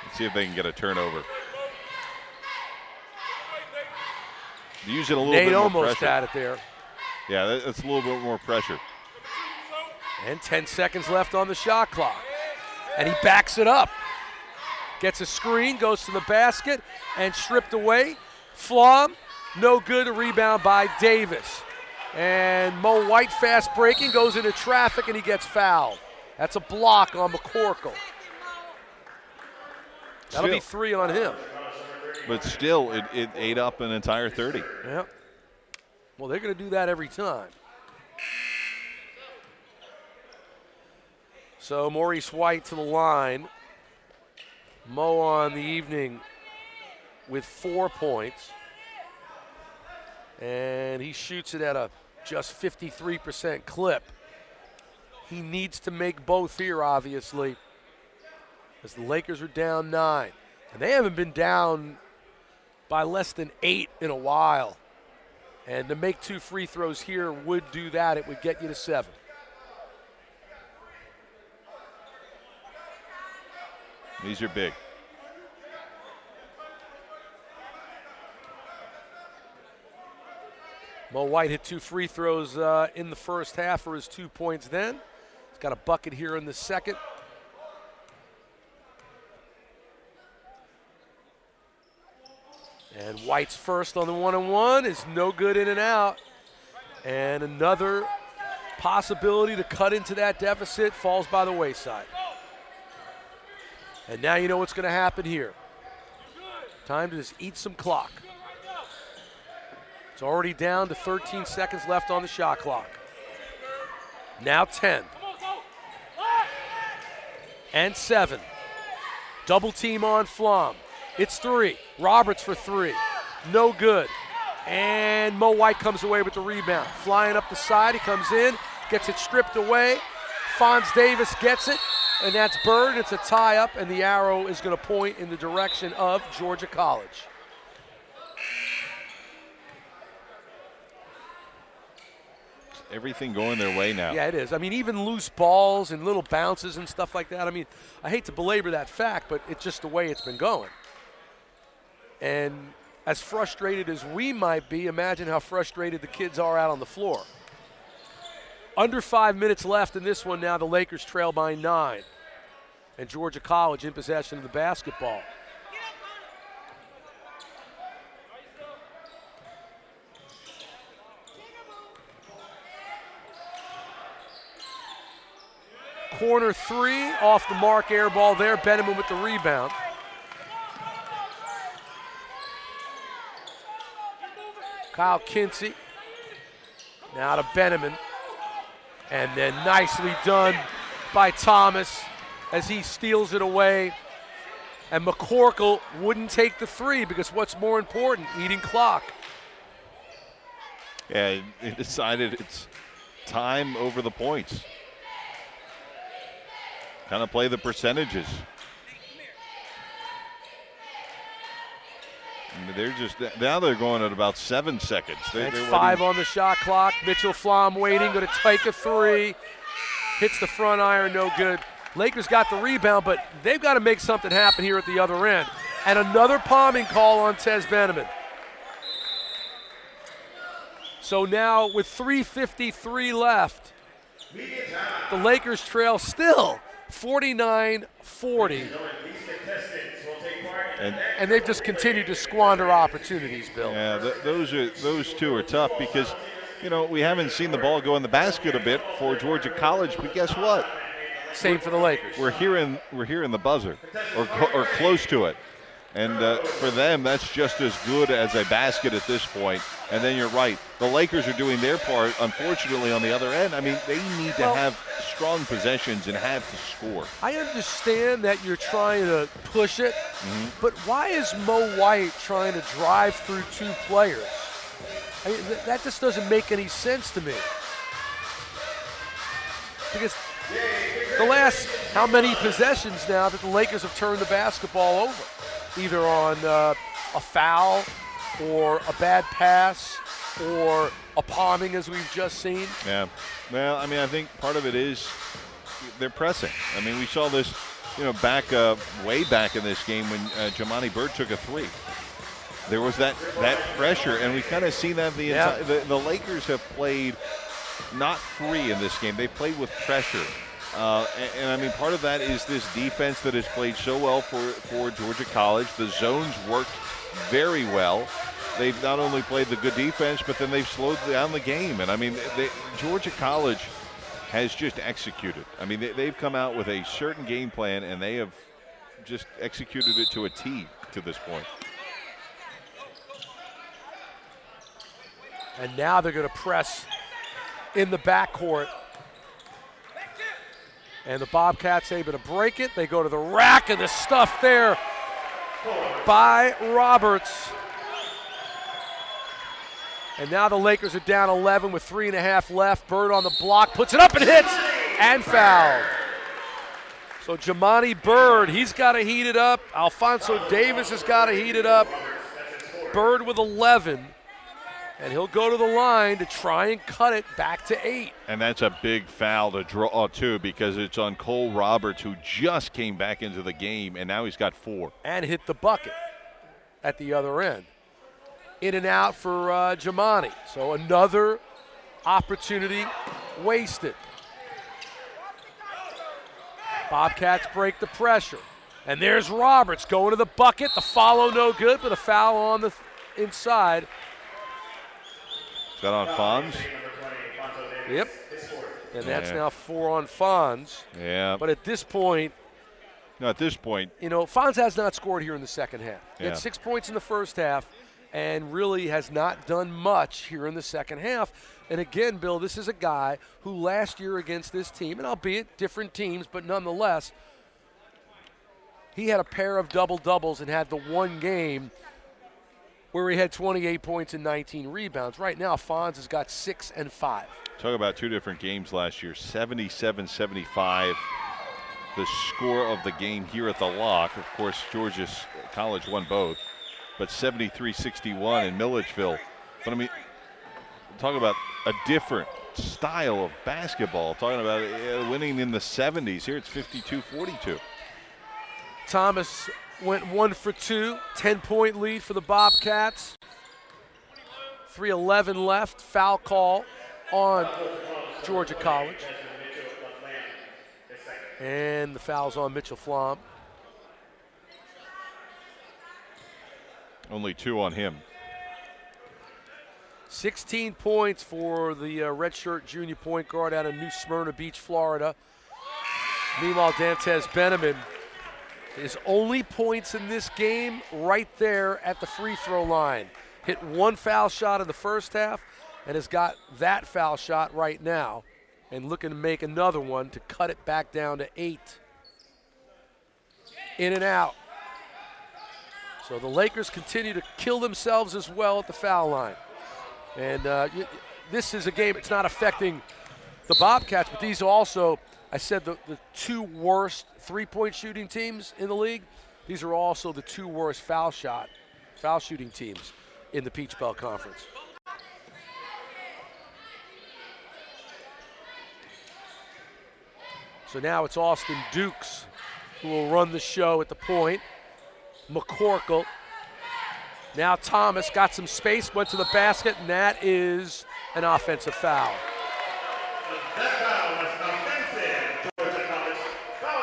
[SPEAKER 2] Let's see if they can get a turnover. Use it a little
[SPEAKER 1] Nate
[SPEAKER 2] bit more
[SPEAKER 1] almost
[SPEAKER 2] pressure.
[SPEAKER 1] had it there.
[SPEAKER 2] Yeah, that's a little bit more pressure.
[SPEAKER 1] And 10 seconds left on the shot clock. And he backs it up. Gets a screen, goes to the basket, and stripped away. Flom, no good. A rebound by Davis. And Mo White, fast breaking, goes into traffic, and he gets fouled. That's a block on McCorkle. That'll be 3 on him.
[SPEAKER 2] But still, it ate up an entire 30.
[SPEAKER 1] Yep. Well, they're going to do that every time. So Maurice White to the line. Mo on the evening with 4 points. And he shoots it at a just 53% clip. He needs to make both here, obviously, as the Lakers are down 9. And they haven't been down by less than 8 in a while. And to make 2 free throws here would do that. It would get you to 7.
[SPEAKER 2] These are big.
[SPEAKER 1] Mo White hit 2 free throws in the first half for his 2 points then. He's got a bucket here in the second. And White's first on the 1-on-1 is no good, in and out. And another possibility to cut into that deficit falls by the wayside. And now you know what's going to happen here. Time to just eat some clock. It's already down to 13 seconds left on the shot clock. Now 10. And 7. Double team on Flom. It's 3. Roberts for 3. No good. And Mo White comes away with the rebound. Flying up the side, he comes in, gets it stripped away. Fonz Davis gets it, and that's Bird. It's a tie-up, and the arrow is going to point in the direction of Georgia College.
[SPEAKER 2] Everything going their way now.
[SPEAKER 1] Yeah, it is. I mean, even loose balls and little bounces and stuff like that. I mean, I hate to belabor that fact, but it's just the way it's been going. And as frustrated as we might be, imagine how frustrated the kids are out on the floor. Under 5 minutes left in this one now. The Lakers trail by 9. And Georgia College in possession of the basketball. Corner 3, off the mark, air ball there. Benjamin with the rebound. Kyle Kinsey. Now to Benjamin. And then nicely done by Thomas as he steals it away. And McCorkle wouldn't take the 3 because what's more important? Eating clock.
[SPEAKER 2] Yeah, he decided it's time over the points. Kind of play the percentages. And they're just, now they're going at about 7 seconds.
[SPEAKER 1] They're 5 on the shot clock. Mitchell Flom waiting, going to take a 3. Hits the front iron, no good. Lakers got the rebound, but they've got to make something happen here at the other end. And another palming call on Tez Benjamin. So now with 3:53 left, the Lakers trail still 49-40. And they've just continued to squander opportunities, Bill.
[SPEAKER 2] Yeah, those two are tough because, we haven't seen the ball go in the basket a bit for Georgia College, but guess what?
[SPEAKER 1] Same for the Lakers.
[SPEAKER 2] We're hearing the buzzer, or close to it. And for them, that's just as good as a basket at this point. And then you're right. The Lakers are doing their part, unfortunately, on the other end. I mean, they need to have strong possessions and have to score.
[SPEAKER 1] I understand that you're trying to push it, but why is Mo White trying to drive through two players? I mean, that just doesn't make any sense to me. Because the last how many possessions now that the Lakers have turned the basketball over? Either on a foul or a bad pass or a palming, as we've just seen.
[SPEAKER 2] Yeah. Well, I mean, I think part of it is they're pressing. I mean, we saw this, way back in this game when Jamani Bird took a three. There was that pressure, and we've kind of seen that the Lakers have played not free in this game. They played with pressure. And I mean, part of that is this defense that has played so well for Georgia College. The zones worked very well. They've not only played the good defense, but then they've slowed down the game. And I mean, Georgia College has just executed. I mean, they've come out with a certain game plan, and they have just executed it to a T to this point.
[SPEAKER 1] And now they're going to press in the backcourt. And the Bobcats able to break it. They go to the rack, and the stuff there by Roberts. And now the Lakers are down 11 with 3.5 left. Bird on the block, puts it up and hits, and fouled. So Jamani Bird, he's got to heat it up. Alfonso Davis has got to heat it up. Bird with 11. And he'll go to the line to try and cut it back to 8.
[SPEAKER 2] And that's a big foul to draw, too, because it's on Cole Roberts, who just came back into the game, and now he's got 4.
[SPEAKER 1] And hit the bucket at the other end. In and out for Jamani. So another opportunity wasted. Bobcats break the pressure. And there's Roberts going to the bucket. The follow no good, but a foul on the inside.
[SPEAKER 2] Is that on Fonz?
[SPEAKER 1] Yep. And that's now 4 on Fonz.
[SPEAKER 2] Yeah.
[SPEAKER 1] But at this point, Fonz has not scored here in the second half. He
[SPEAKER 2] Yeah.
[SPEAKER 1] had 6 points in the first half and really has not done much here in the second half. And again, Bill, this is a guy who last year against this team, and albeit different teams, but nonetheless, he had a pair of double-doubles and had the one game where he had 28 points and 19 rebounds. Right now, Fonz has got 6 and 5.
[SPEAKER 2] Talk about two different games last year, 77-75, the score of the game here at the Lock. Of course, Georgia College won both, but 73-61 in Milledgeville. But, I mean, talk about a different style of basketball. Talking about winning in the 70s. Here it's 52-42.
[SPEAKER 1] Thomas went 1 for 2, 10-point lead for the Bobcats. 3:11 left, foul call on Georgia College. And the foul's on Mitchell Flom.
[SPEAKER 2] Only 2 on him.
[SPEAKER 1] 16 points for the redshirt junior point guard out of New Smyrna Beach, Florida. Meanwhile, Dantes Beneman, his only points in this game right there at the free throw line. Hit 1 foul shot in the first half and has got that foul shot right now and looking to make another one to cut it back down to 8. In and out. So the Lakers continue to kill themselves as well at the foul line. And this is a game, it's not affecting the Bobcats, but these also, I said the 2 worst three-point shooting teams in the league. These are also the 2 worst foul shooting teams in the Peach Belt Conference. So now it's Austin Dukes who will run the show at the point. McCorkle Now Thomas got some space, went to the basket, and that is an offensive foul.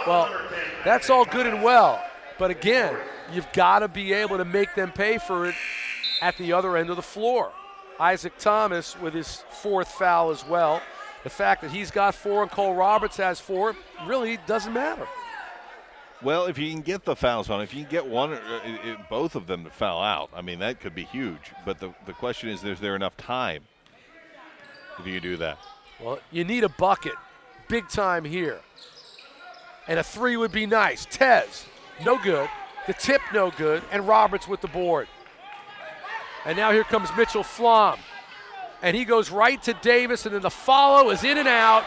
[SPEAKER 1] Well, that's all good and well, but again, you've got to be able to make them pay for it at the other end of the floor. Isaac Thomas with his 4th foul as well. The fact that he's got 4 and Cole Roberts has 4 really doesn't matter.
[SPEAKER 2] Well, if you can get the fouls on, if you can get both of them to foul out, I mean, that could be huge. But the question is there enough time if you do that?
[SPEAKER 1] Well, you need a bucket big time here. And a 3 would be nice. Tez, no good. The tip, no good. And Roberts with the board. And now here comes Mitchell Flom. And he goes right to Davis, and then the follow is in and out.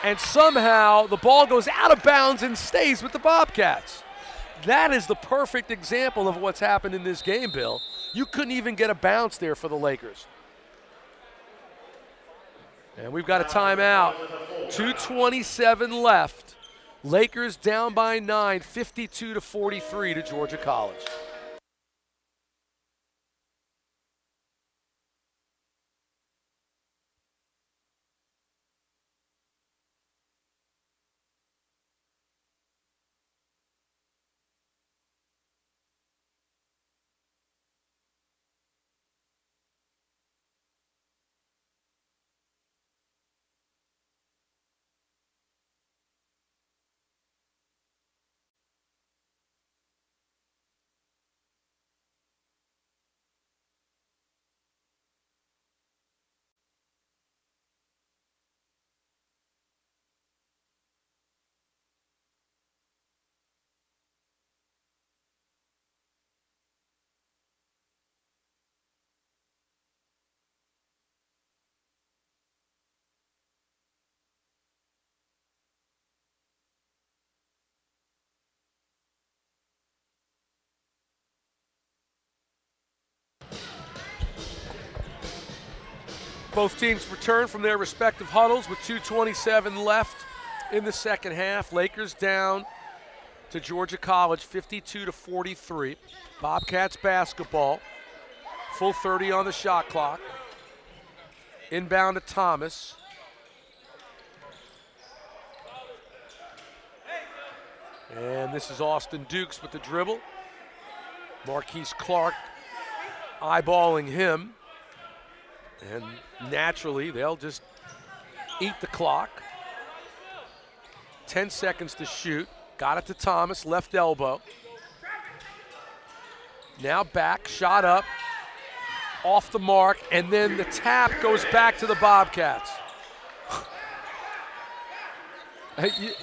[SPEAKER 1] And somehow the ball goes out of bounds and stays with the Bobcats. That is the perfect example of what's happened in this game, Bill. You couldn't even get a bounce there for the Lakers. And we've got a timeout. 2:27 left. Lakers down by 9, 52-43 to Georgia College. Both teams return from their respective huddles with 2:27 left in the second half. Lakers down to Georgia College 52-43. Bobcats basketball. Full 30 on the shot clock. Inbound to Thomas. And this is Austin Dukes with the dribble. Marquise Clark eyeballing him. And naturally, they'll just eat the clock. 10 seconds to shoot. Got it to Thomas, left elbow. Now back, shot up, off the mark, and then the tap goes back to the Bobcats.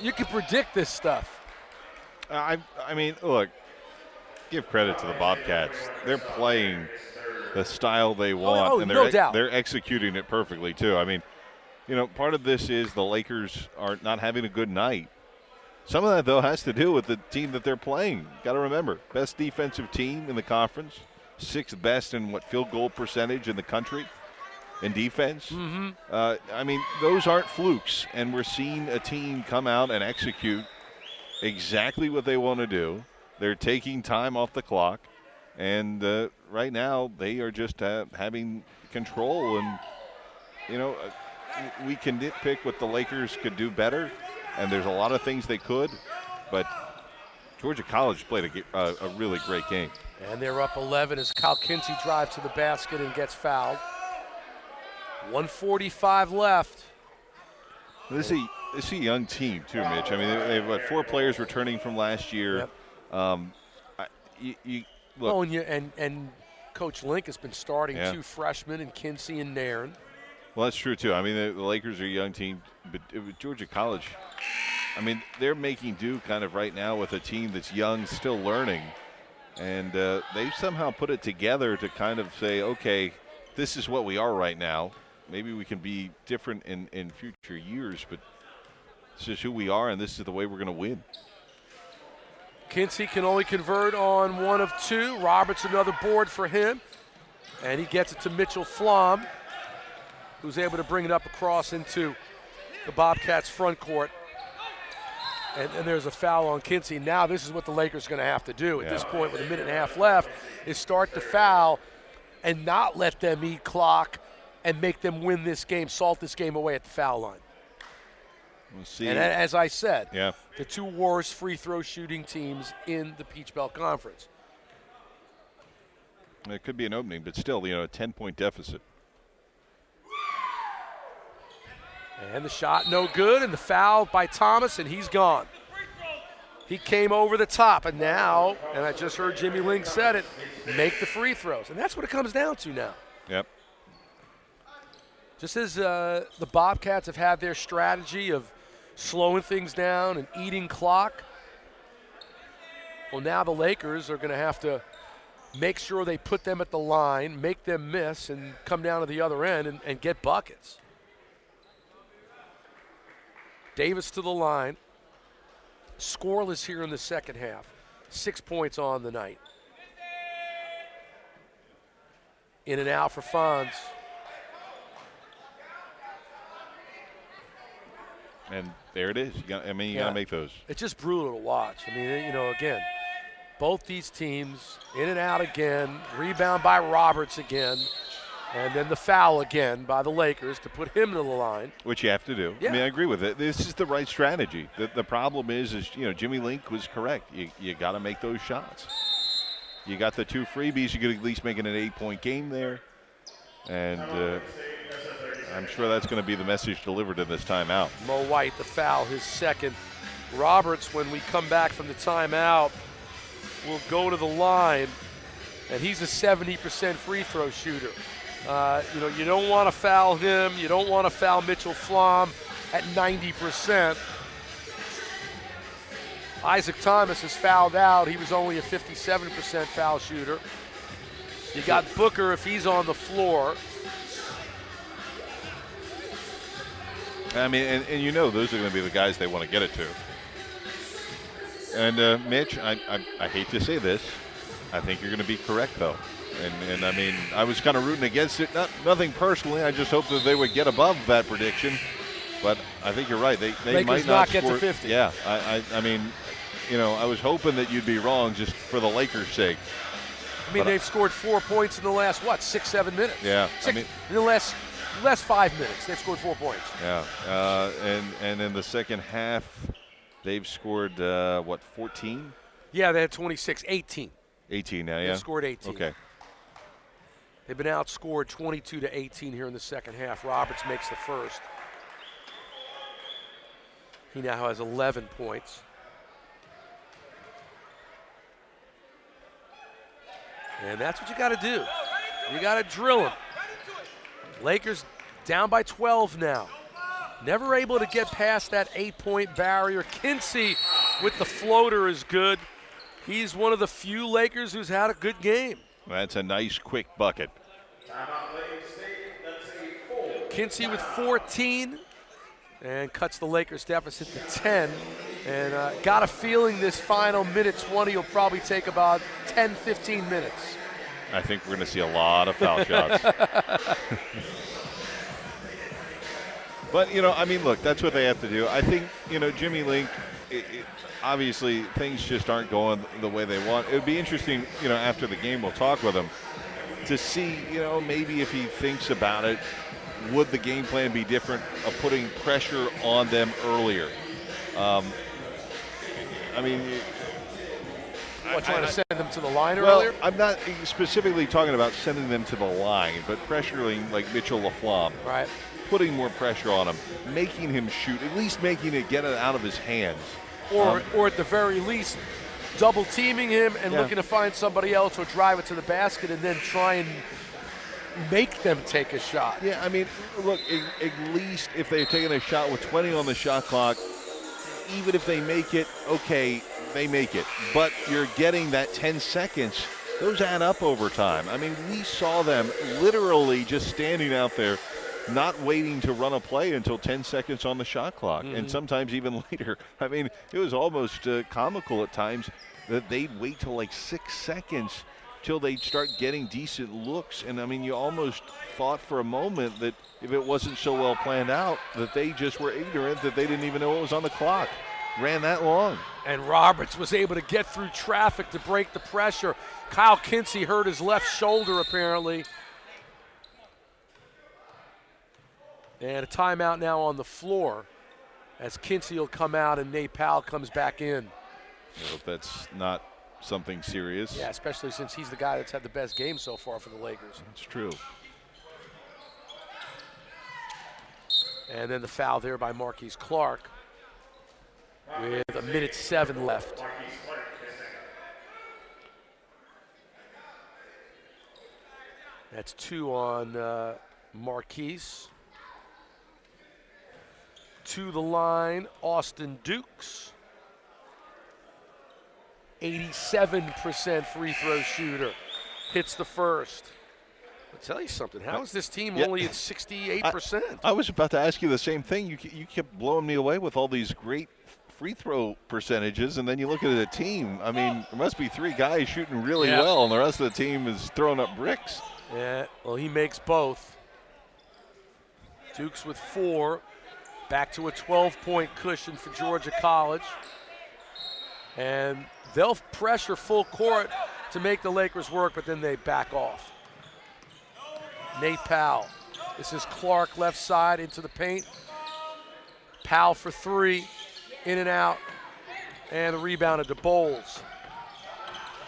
[SPEAKER 1] You can predict this stuff.
[SPEAKER 2] I mean, look, give credit to the Bobcats. They're playing the style they want, and they're executing it perfectly too. I mean, you know, part of this is the Lakers are not having a good night. Some of that, though, has to do with the team that they're playing. Got to remember, best defensive team in the conference, 6th best in field goal percentage in the country in defense.
[SPEAKER 1] Mm-hmm.
[SPEAKER 2] I mean, those aren't flukes, and we're seeing a team come out and execute exactly what they want to do. They're taking time off the clock. And right now, they are just having control. And, you know, we can nitpick what the Lakers could do better, and there's a lot of things they could. But Georgia College played a really great game.
[SPEAKER 1] And they're up 11 as Kyle Kinsey drives to the basket and gets fouled. 1:45 left.
[SPEAKER 2] This is a young team, too, Mitch. I mean, they have 4 players returning from last year.
[SPEAKER 1] Yep. Look. And Coach Link has been starting 2 freshmen in Kinsey and Nairn.
[SPEAKER 2] Well, that's true, too. I mean, the Lakers are a young team, but with Georgia College, I mean, they're making do kind of right now with a team that's young, still learning. And they somehow put it together to kind of say, okay, this is what we are right now. Maybe we can be different in future years, but this is who we are, and this is the way we're going to win.
[SPEAKER 1] Kinsey can only convert on 1 of 2. Roberts another board for him. And he gets it to Mitchell Flom, who's able to bring it up across into the Bobcats front court. and there's a foul on Kinsey. Now this is what the Lakers are going to have to do at this point with a minute and a half left, is start to foul and not let them eat clock and make them win this game, salt this game away at the foul line.
[SPEAKER 2] We'll see.
[SPEAKER 1] And as I said, the two worst free throw shooting teams in the Peach Belt Conference.
[SPEAKER 2] It could be an opening, but still, a 10-point deficit.
[SPEAKER 1] And the shot no good, and the foul by Thomas, and he's gone. He came over the top, and now, and I just heard Jimmy Link said it, make the free throws. And that's what it comes down to now.
[SPEAKER 2] Yep.
[SPEAKER 1] Just as the Bobcats have had their strategy of slowing things down and eating clock, well, now the Lakers are going to have to make sure they put them at the line, make them miss, and come down to the other end and get buckets. Davis to the line. Scoreless here in the second half. 6 points on the night. In and out for Fonz.
[SPEAKER 2] And there it is. You got to make those.
[SPEAKER 1] It's just brutal to watch. I mean, again, both these teams in and out again. Rebound by Roberts again. And then the foul again by the Lakers to put him to the line.
[SPEAKER 2] Which you have to do.
[SPEAKER 1] Yeah.
[SPEAKER 2] I agree with it. This is the right strategy. The problem is Jimmy Link was correct. You got to make those shots. You got the two freebies. You could at least make it an 8-point game there. And I'm sure that's going to be the message delivered in this timeout.
[SPEAKER 1] Mo White, the foul, his second. Roberts, when we come back from the timeout, will go to the line. And he's a 70% free throw shooter. You don't want to foul him. You don't want to foul Mitchell Flom at 90%. Isaac Thomas is fouled out. He was only a 57% foul shooter. You got Booker if he's on the floor.
[SPEAKER 2] I mean, and those are going to be the guys they want to get it to. And Mitch, I hate to say this, I think you're going to be correct though. And I mean, I was kind of rooting against it. Nothing personally. I just hoped that they would get above that prediction. But I think you're right. They might not
[SPEAKER 1] get to 50.
[SPEAKER 2] Yeah. I mean, I was hoping that you'd be wrong just for the Lakers' sake.
[SPEAKER 1] I mean, they've scored 4 points in the last 6-7 minutes.
[SPEAKER 2] Yeah.
[SPEAKER 1] In the last 5 minutes, they've scored 4 points.
[SPEAKER 2] Yeah. And in the second half, they've scored 14?
[SPEAKER 1] Yeah, they had 26, 18.
[SPEAKER 2] 18 now. Yeah.
[SPEAKER 1] They've scored 18.
[SPEAKER 2] Okay.
[SPEAKER 1] They've been outscored 22-18 here in the second half. Roberts makes the first. He now has 11 points. And that's what you got to do. You got to drill them. Lakers down by 12 now. Never able to get past that 8-point barrier. Kinsey with the floater is good. He's one of the few Lakers who's had a good game.
[SPEAKER 2] That's a nice, quick bucket.
[SPEAKER 1] Kinsey with 14 and cuts the Lakers deficit to 10. And got a feeling this final minute 20 will probably take about 10, 15 minutes.
[SPEAKER 2] I think we're going to see a lot of foul shots. But, look, that's what they have to do. I think, Jimmy Link, obviously things just aren't going the way they want. It would be interesting, after the game we'll talk with him to see, maybe if he thinks about it, would the game plan be different of putting pressure on them earlier?
[SPEAKER 1] Trying to send them to the line
[SPEAKER 2] well,
[SPEAKER 1] earlier?
[SPEAKER 2] I'm not specifically talking about sending them to the line, but pressuring like Mitchell LaFlamme.
[SPEAKER 1] Right.
[SPEAKER 2] Putting more pressure on him, making him shoot, at least making it get it out of his hands.
[SPEAKER 1] Or at the very least, double teaming him and looking to find somebody else or drive it to the basket and then try and make them take a shot.
[SPEAKER 2] Yeah, I mean, look, at least if they're taking a shot with 20 on the shot clock, even if they make it, okay, they make it. But you're getting that 10 seconds. Those add up over time. I mean, we saw them literally just standing out there, not waiting to run a play until 10 seconds on the shot clock, and sometimes even later. I mean, it was almost comical at times that they'd wait till like 6 seconds till they'd start getting decent looks. And, I mean, you almost thought for a moment that if it wasn't so well planned out, that they just were ignorant, that they didn't even know what was on the clock. ran that long.
[SPEAKER 1] And Roberts was able to get through traffic to break the pressure. Kyle Kinsey hurt his left shoulder apparently. And a timeout now on the floor as Kinsey will come out and Nate Powell comes back in.
[SPEAKER 2] I hope that's not something serious.
[SPEAKER 1] Yeah, especially since he's the guy that's had the best game so far for the Lakers.
[SPEAKER 2] That's true.
[SPEAKER 1] And then the foul there by Marquise Clark with 1:07 left. That's 2 on Marquise. To the line, Austin Dukes. 87% free throw shooter. Hits the first. I'll tell you something. How is this team only at 68%?
[SPEAKER 2] I was about to ask you the same thing. You kept blowing me away with all these great free throw percentages, and then you look at the team. I mean, there must be 3 guys shooting really well, and the rest of the team is throwing up bricks.
[SPEAKER 1] Yeah, well, he makes both. Dukes with 4. Back to a 12-point cushion for Georgia College. And they'll pressure full court to make the Lakers work, but then they back off. Nate Powell. This is Clark left side into the paint. Powell for 3. In and out. And the rebound to Bowles.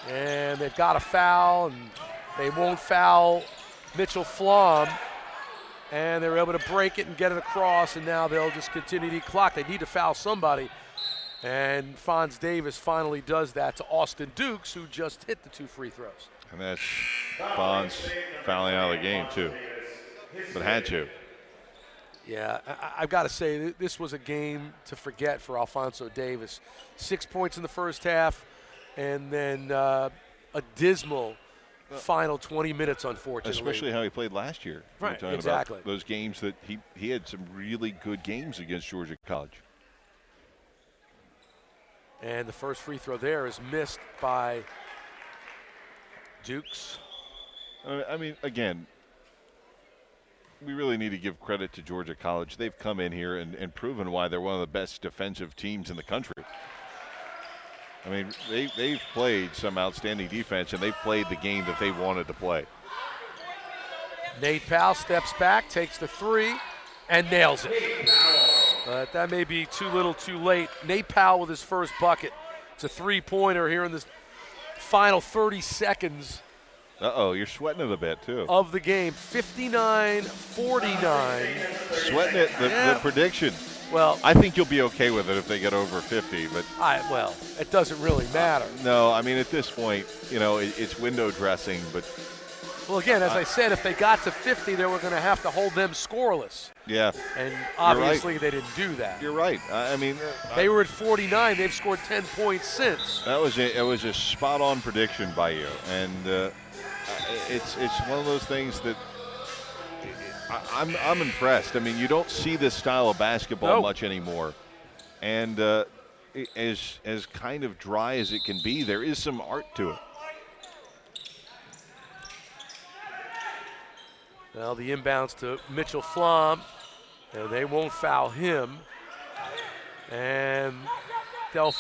[SPEAKER 1] And they've got a foul, and they won't foul Mitchell Flom. And they were able to break it and get it across, and now they'll just continue to eat clock. They need to foul somebody. And Fonz Davis finally does that to Austin Dukes, who just hit the 2 free throws.
[SPEAKER 2] And that's Fonz fouling out of the game, too. But had to.
[SPEAKER 1] Yeah, I've got to say, this was a game to forget for Alphonso Davis. 6 points in the first half, and then a dismal final 20 minutes, unfortunately.
[SPEAKER 2] Especially how he played last year.
[SPEAKER 1] Right, exactly.
[SPEAKER 2] Those games that he had some really good games against Georgia College.
[SPEAKER 1] And the first free throw there is missed by Dukes.
[SPEAKER 2] I mean, again, we really need to give credit to Georgia College. They've come in here and proven why they're one of the best defensive teams in the country. I mean, they've played some outstanding defense, and they've played the game that they wanted to play.
[SPEAKER 1] Nate Powell steps back, takes the 3, and nails it. But that may be too little too late. Nate Powell with his first bucket. It's a 3-pointer here in this final 30 seconds.
[SPEAKER 2] Uh-oh, you're sweating it a bit, too.
[SPEAKER 1] Of the game, 59-49.
[SPEAKER 2] Sweating it, the prediction.
[SPEAKER 1] Well,
[SPEAKER 2] I think you'll be okay with it if they get over 50, but
[SPEAKER 1] well, it doesn't really matter.
[SPEAKER 2] No, I mean, at this point, it's window dressing, but
[SPEAKER 1] well, again, as I said, if they got to 50, they were going to have to hold them scoreless.
[SPEAKER 2] Yeah.
[SPEAKER 1] And obviously they didn't do that.
[SPEAKER 2] You're right. I mean,
[SPEAKER 1] they were at 49. They've scored 10 points since.
[SPEAKER 2] It was a spot-on prediction by you, and it's one of those things that I'm impressed. I mean, you don't see this style of basketball much anymore, and as kind of dry as it can be, there is some art to it.
[SPEAKER 1] Well, the inbounds to Mitchell Flom, and they won't foul him, and they'll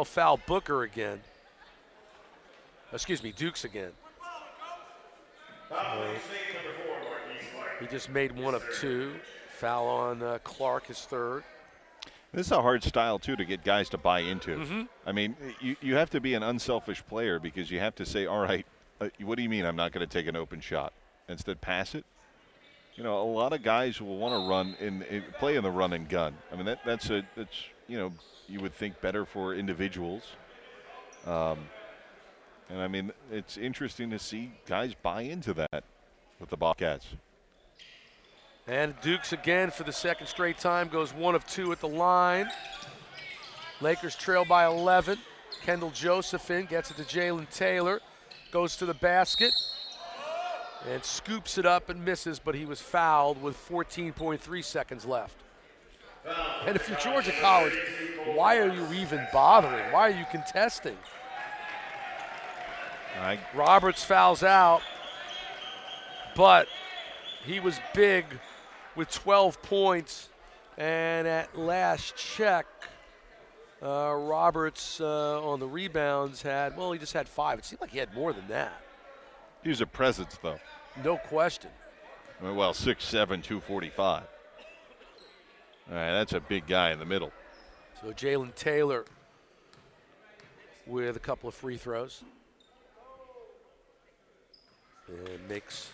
[SPEAKER 1] foul Booker again. Excuse me, Dukes again. He just made 1 of 2. Foul on Clark, his 3rd.
[SPEAKER 2] This is a hard style, too, to get guys to buy into.
[SPEAKER 1] Mm-hmm.
[SPEAKER 2] I mean, you have to be an unselfish player because you have to say, all right, what do you mean I'm not going to take an open shot? Instead, pass it. A lot of guys will want to run play in the run and gun. I mean, that's you would think better for individuals. And I mean, it's interesting to see guys buy into that with the Bobcats.
[SPEAKER 1] And Dukes again for the 2nd straight time goes 1 of 2 at the line. Lakers trail by 11. Kendall Josephine gets it to Jalen Taylor, goes to the basket and scoops it up and misses, but he was fouled with 14.3 seconds left. And if you're Georgia College, why are you even bothering? Why are you contesting? Roberts fouls out, but he was big with 12 points, and at last check, Roberts on the rebounds he just had 5. It seemed like he had more than that.
[SPEAKER 2] He was a presence, though.
[SPEAKER 1] No question.
[SPEAKER 2] Well, 6'7", 245. All right, that's a big guy in the middle.
[SPEAKER 1] So Jalen Taylor with a couple of free throws. And makes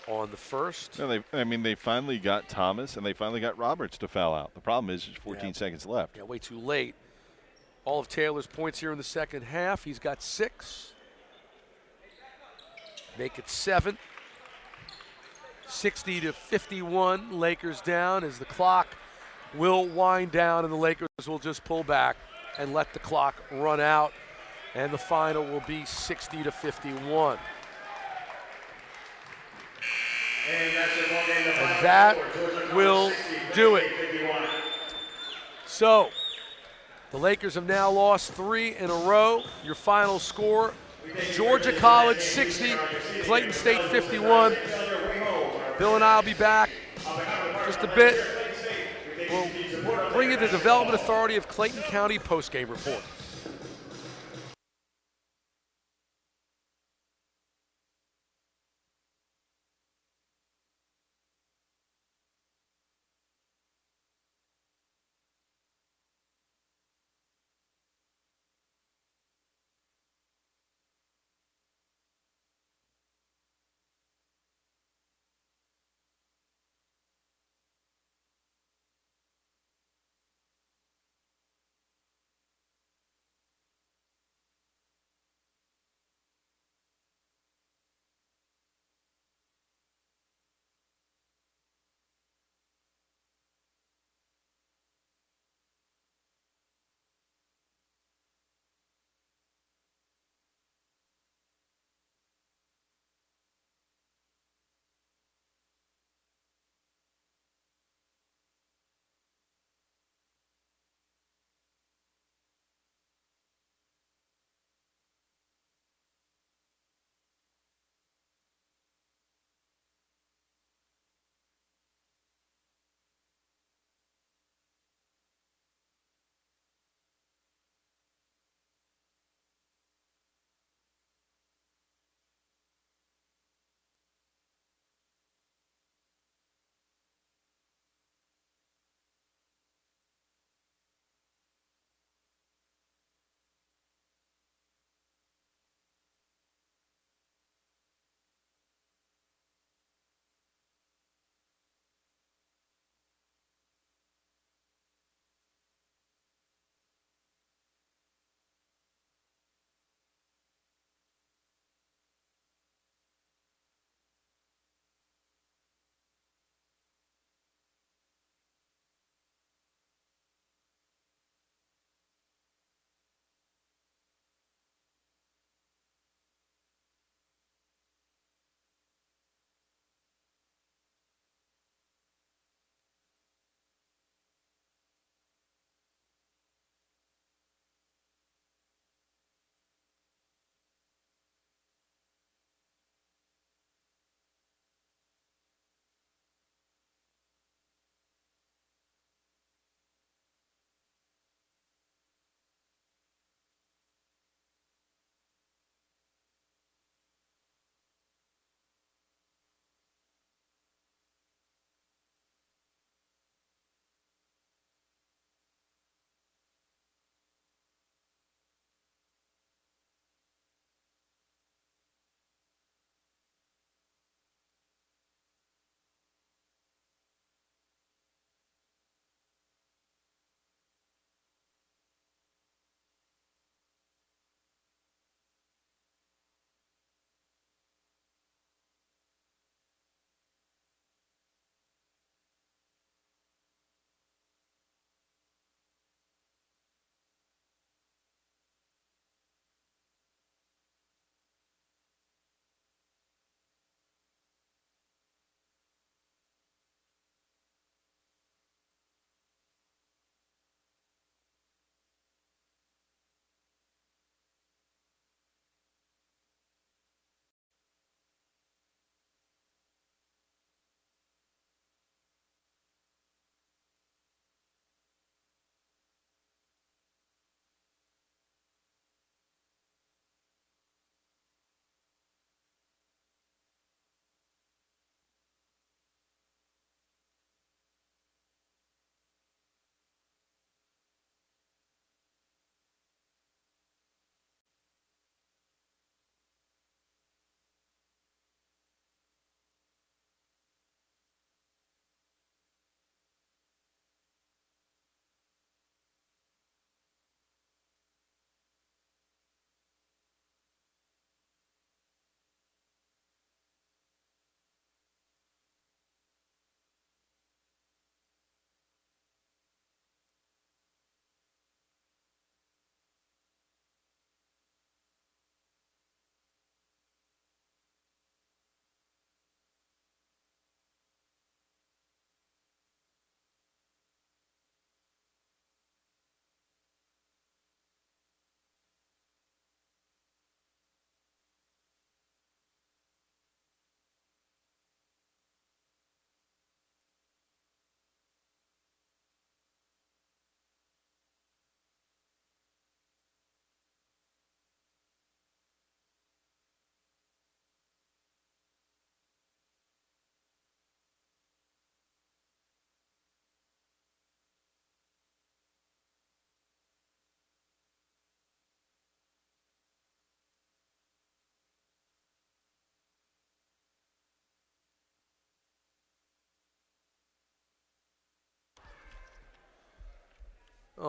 [SPEAKER 1] on the first.
[SPEAKER 2] Yeah, they finally got Thomas and they finally got Roberts to foul out. The problem is there's 14 seconds left.
[SPEAKER 1] Yeah, way too late. All of Taylor's points here in the second half. He's got 6. Make it 7. 60-51. Lakers down as the clock will wind down and the Lakers will just pull back and let the clock run out. And the final will be 60-51. And that will do it. So, the Lakers have now lost 3 in a row. Your final score, Georgia College 60, Clayton State 51. Bill and I will be back just a bit. We'll bring you the Development Authority of Clayton County postgame report.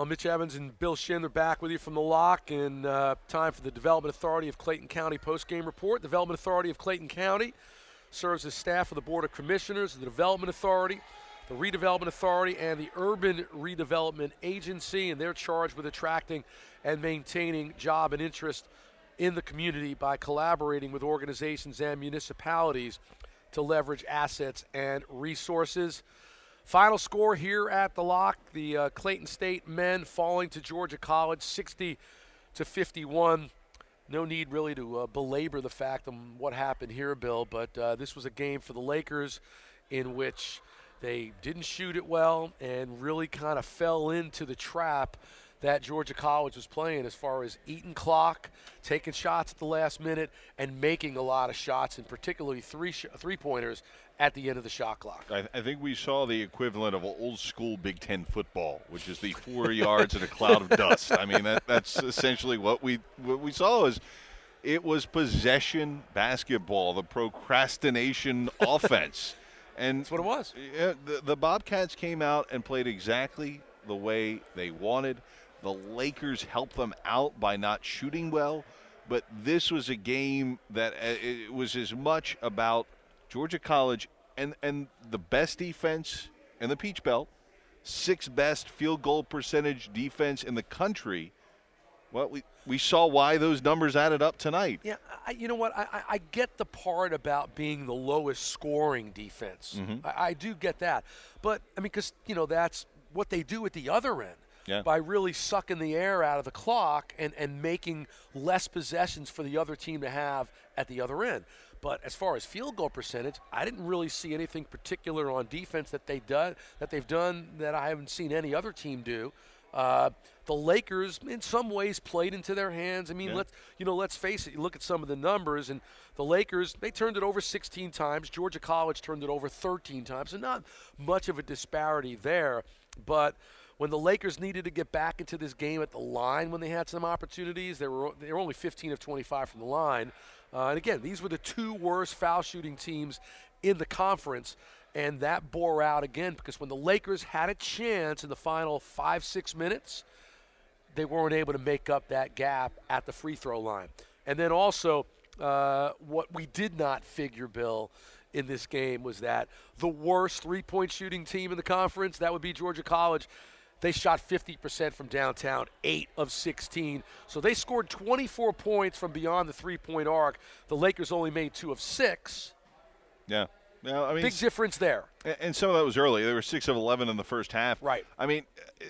[SPEAKER 1] Mitch Evans and Bill Shin are back with you from the lock, and time for the Development Authority of Clayton County postgame report. Development Authority of Clayton County serves as staff of the Board of Commissioners, the Development Authority, the Redevelopment Authority, and the Urban Redevelopment Agency, and they're charged with attracting and maintaining job and interest in the community by collaborating with organizations and municipalities to leverage assets and resources. Final score here at the lock, the Clayton State men falling to Georgia College 60-51. No need really to belabor the fact of what happened here, Bill, but this was a game for the Lakers in which they didn't shoot it well and really kind of fell into the trap that Georgia College was playing as far as eating clock, taking shots at the last minute, and making a lot of shots, and particularly three-pointers at the end of the shot clock.
[SPEAKER 2] I think we saw the equivalent of old school Big Ten football, which is the 4 yards in a cloud of dust. I mean, that's essentially what we saw. Is it was possession basketball, the procrastination offense. And
[SPEAKER 1] that's what it was.
[SPEAKER 2] Yeah, the Bobcats came out and played exactly the way they wanted. The Lakers helped them out by not shooting well, but this was a game that it was as much about Georgia College and the best defense in the Peach Belt, sixth best field goal percentage defense in the country. Well, we saw why those numbers added up tonight.
[SPEAKER 1] Yeah, you know what? I get the part about being the lowest scoring defense.
[SPEAKER 2] Mm-hmm.
[SPEAKER 1] I do get that. But, I mean, because, that's what they do at the other end.
[SPEAKER 2] Yeah.
[SPEAKER 1] By really sucking the air out of the clock and making less possessions for the other team to have at the other end. But as far as field goal percentage, I didn't really see anything particular on defense that they've done that I haven't seen any other team do. The Lakers, in some ways, played into their hands. I mean, let's face it. You look at some of the numbers, and the Lakers, they turned it over 16 times. Georgia College turned it over 13 times, so not much of a disparity there. But when the Lakers needed to get back into this game at the line when they had some opportunities, they were only 15 of 25 from the line. And again, these were the two worst foul shooting teams in the conference, and that bore out again because when the Lakers had a chance in the final 5-6 minutes, they weren't able to make up that gap at the free throw line. And then also what we did not figure, Bill, in this game was that the worst three-point shooting team in the conference, that would be Georgia College. They shot 50% from downtown, 8 of 16. So they scored 24 points from beyond the three-point arc. The Lakers only made 2 of 6.
[SPEAKER 2] Yeah. Now, I mean,
[SPEAKER 1] big difference there.
[SPEAKER 2] And some of that was early. They were 6 of 11 in the first half.
[SPEAKER 1] Right.
[SPEAKER 2] I mean,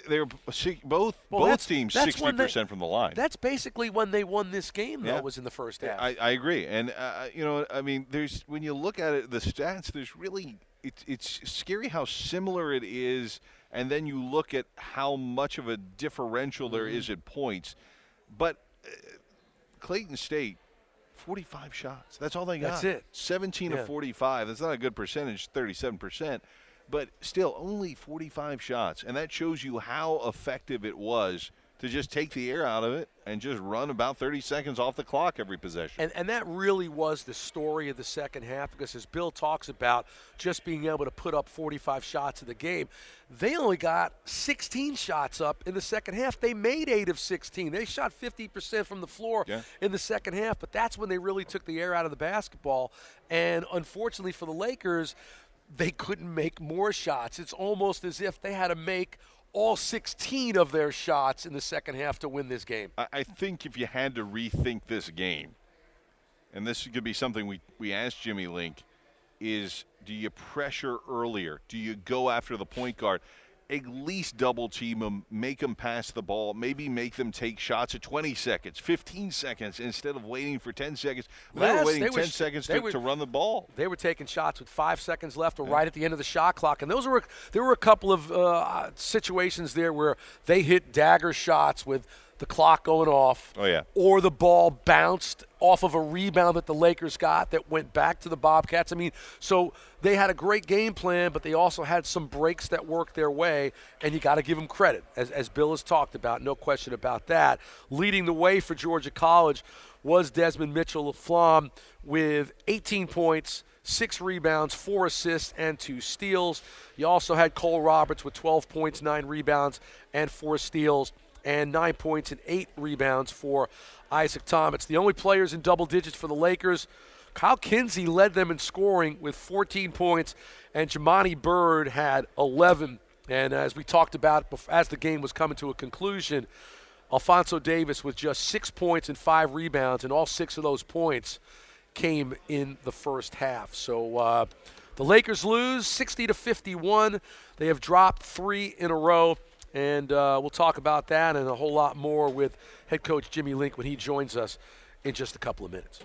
[SPEAKER 2] they were both teams 60% from the line.
[SPEAKER 1] That's basically when they won this game, though, was in the first half.
[SPEAKER 2] I agree. And, I mean, when you look at it, the stats, there's really it's scary how similar it is. And then you look at how much of a differential there is at points. But Clayton State, 45 shots. That's all they got.
[SPEAKER 1] That's it.
[SPEAKER 2] 17 of 45. That's not a good percentage, 37%. But still, only 45 shots. And that shows you how effective it was to just take the air out of it and just run about 30 seconds off the clock every possession.
[SPEAKER 1] And that really was the story of the second half because as Bill talks about just being able to put up 45 shots in the game, they only got 16 shots up in the second half. They made 8 of 16. They shot 50% from the floor in the second half, but that's when they really took the air out of the basketball. And unfortunately for the Lakers, they couldn't make more shots. It's almost as if they had to make all 16 of their shots in the second half to win this game.
[SPEAKER 2] I think if you had to rethink this game, and this could be something we asked Jimmy Link, is do you pressure earlier? Do you go after the point guard? At least double team them, make them pass the ball, maybe make them take shots at 20 seconds, 15 seconds instead of waiting for 10 seconds. They were waiting 10 seconds to run the ball.
[SPEAKER 1] They were taking shots with 5 seconds left or right at the end of the shot clock. And there were a couple of situations there where they hit dagger shots with the clock going off.
[SPEAKER 2] Oh, yeah.
[SPEAKER 1] Or the ball bounced off of a rebound that the Lakers got that went back to the Bobcats. I mean, so they had a great game plan, but they also had some breaks that worked their way, and you got to give them credit, as Bill has talked about, no question about that. Leading the way for Georgia College was Desmond Mitchell-Laflamme with 18 points, 6 rebounds, 4 assists, and 2 steals. You also had Cole Roberts with 12 points, 9 rebounds, and 4 steals, and 9 points and 8 rebounds for Isaac Thomas. The only players in double digits for the Lakers, Kyle Kinsey led them in scoring with 14 points, and Jamani Bird had 11. And as we talked about as the game was coming to a conclusion, Alphonso Davis with just 6 points and 5 rebounds, and all 6 of those points came in the first half. So the Lakers lose 60-51. They have dropped 3 in a row, and we'll talk about that and a whole lot more with head coach Jimmy Link when he joins us in just a couple of minutes.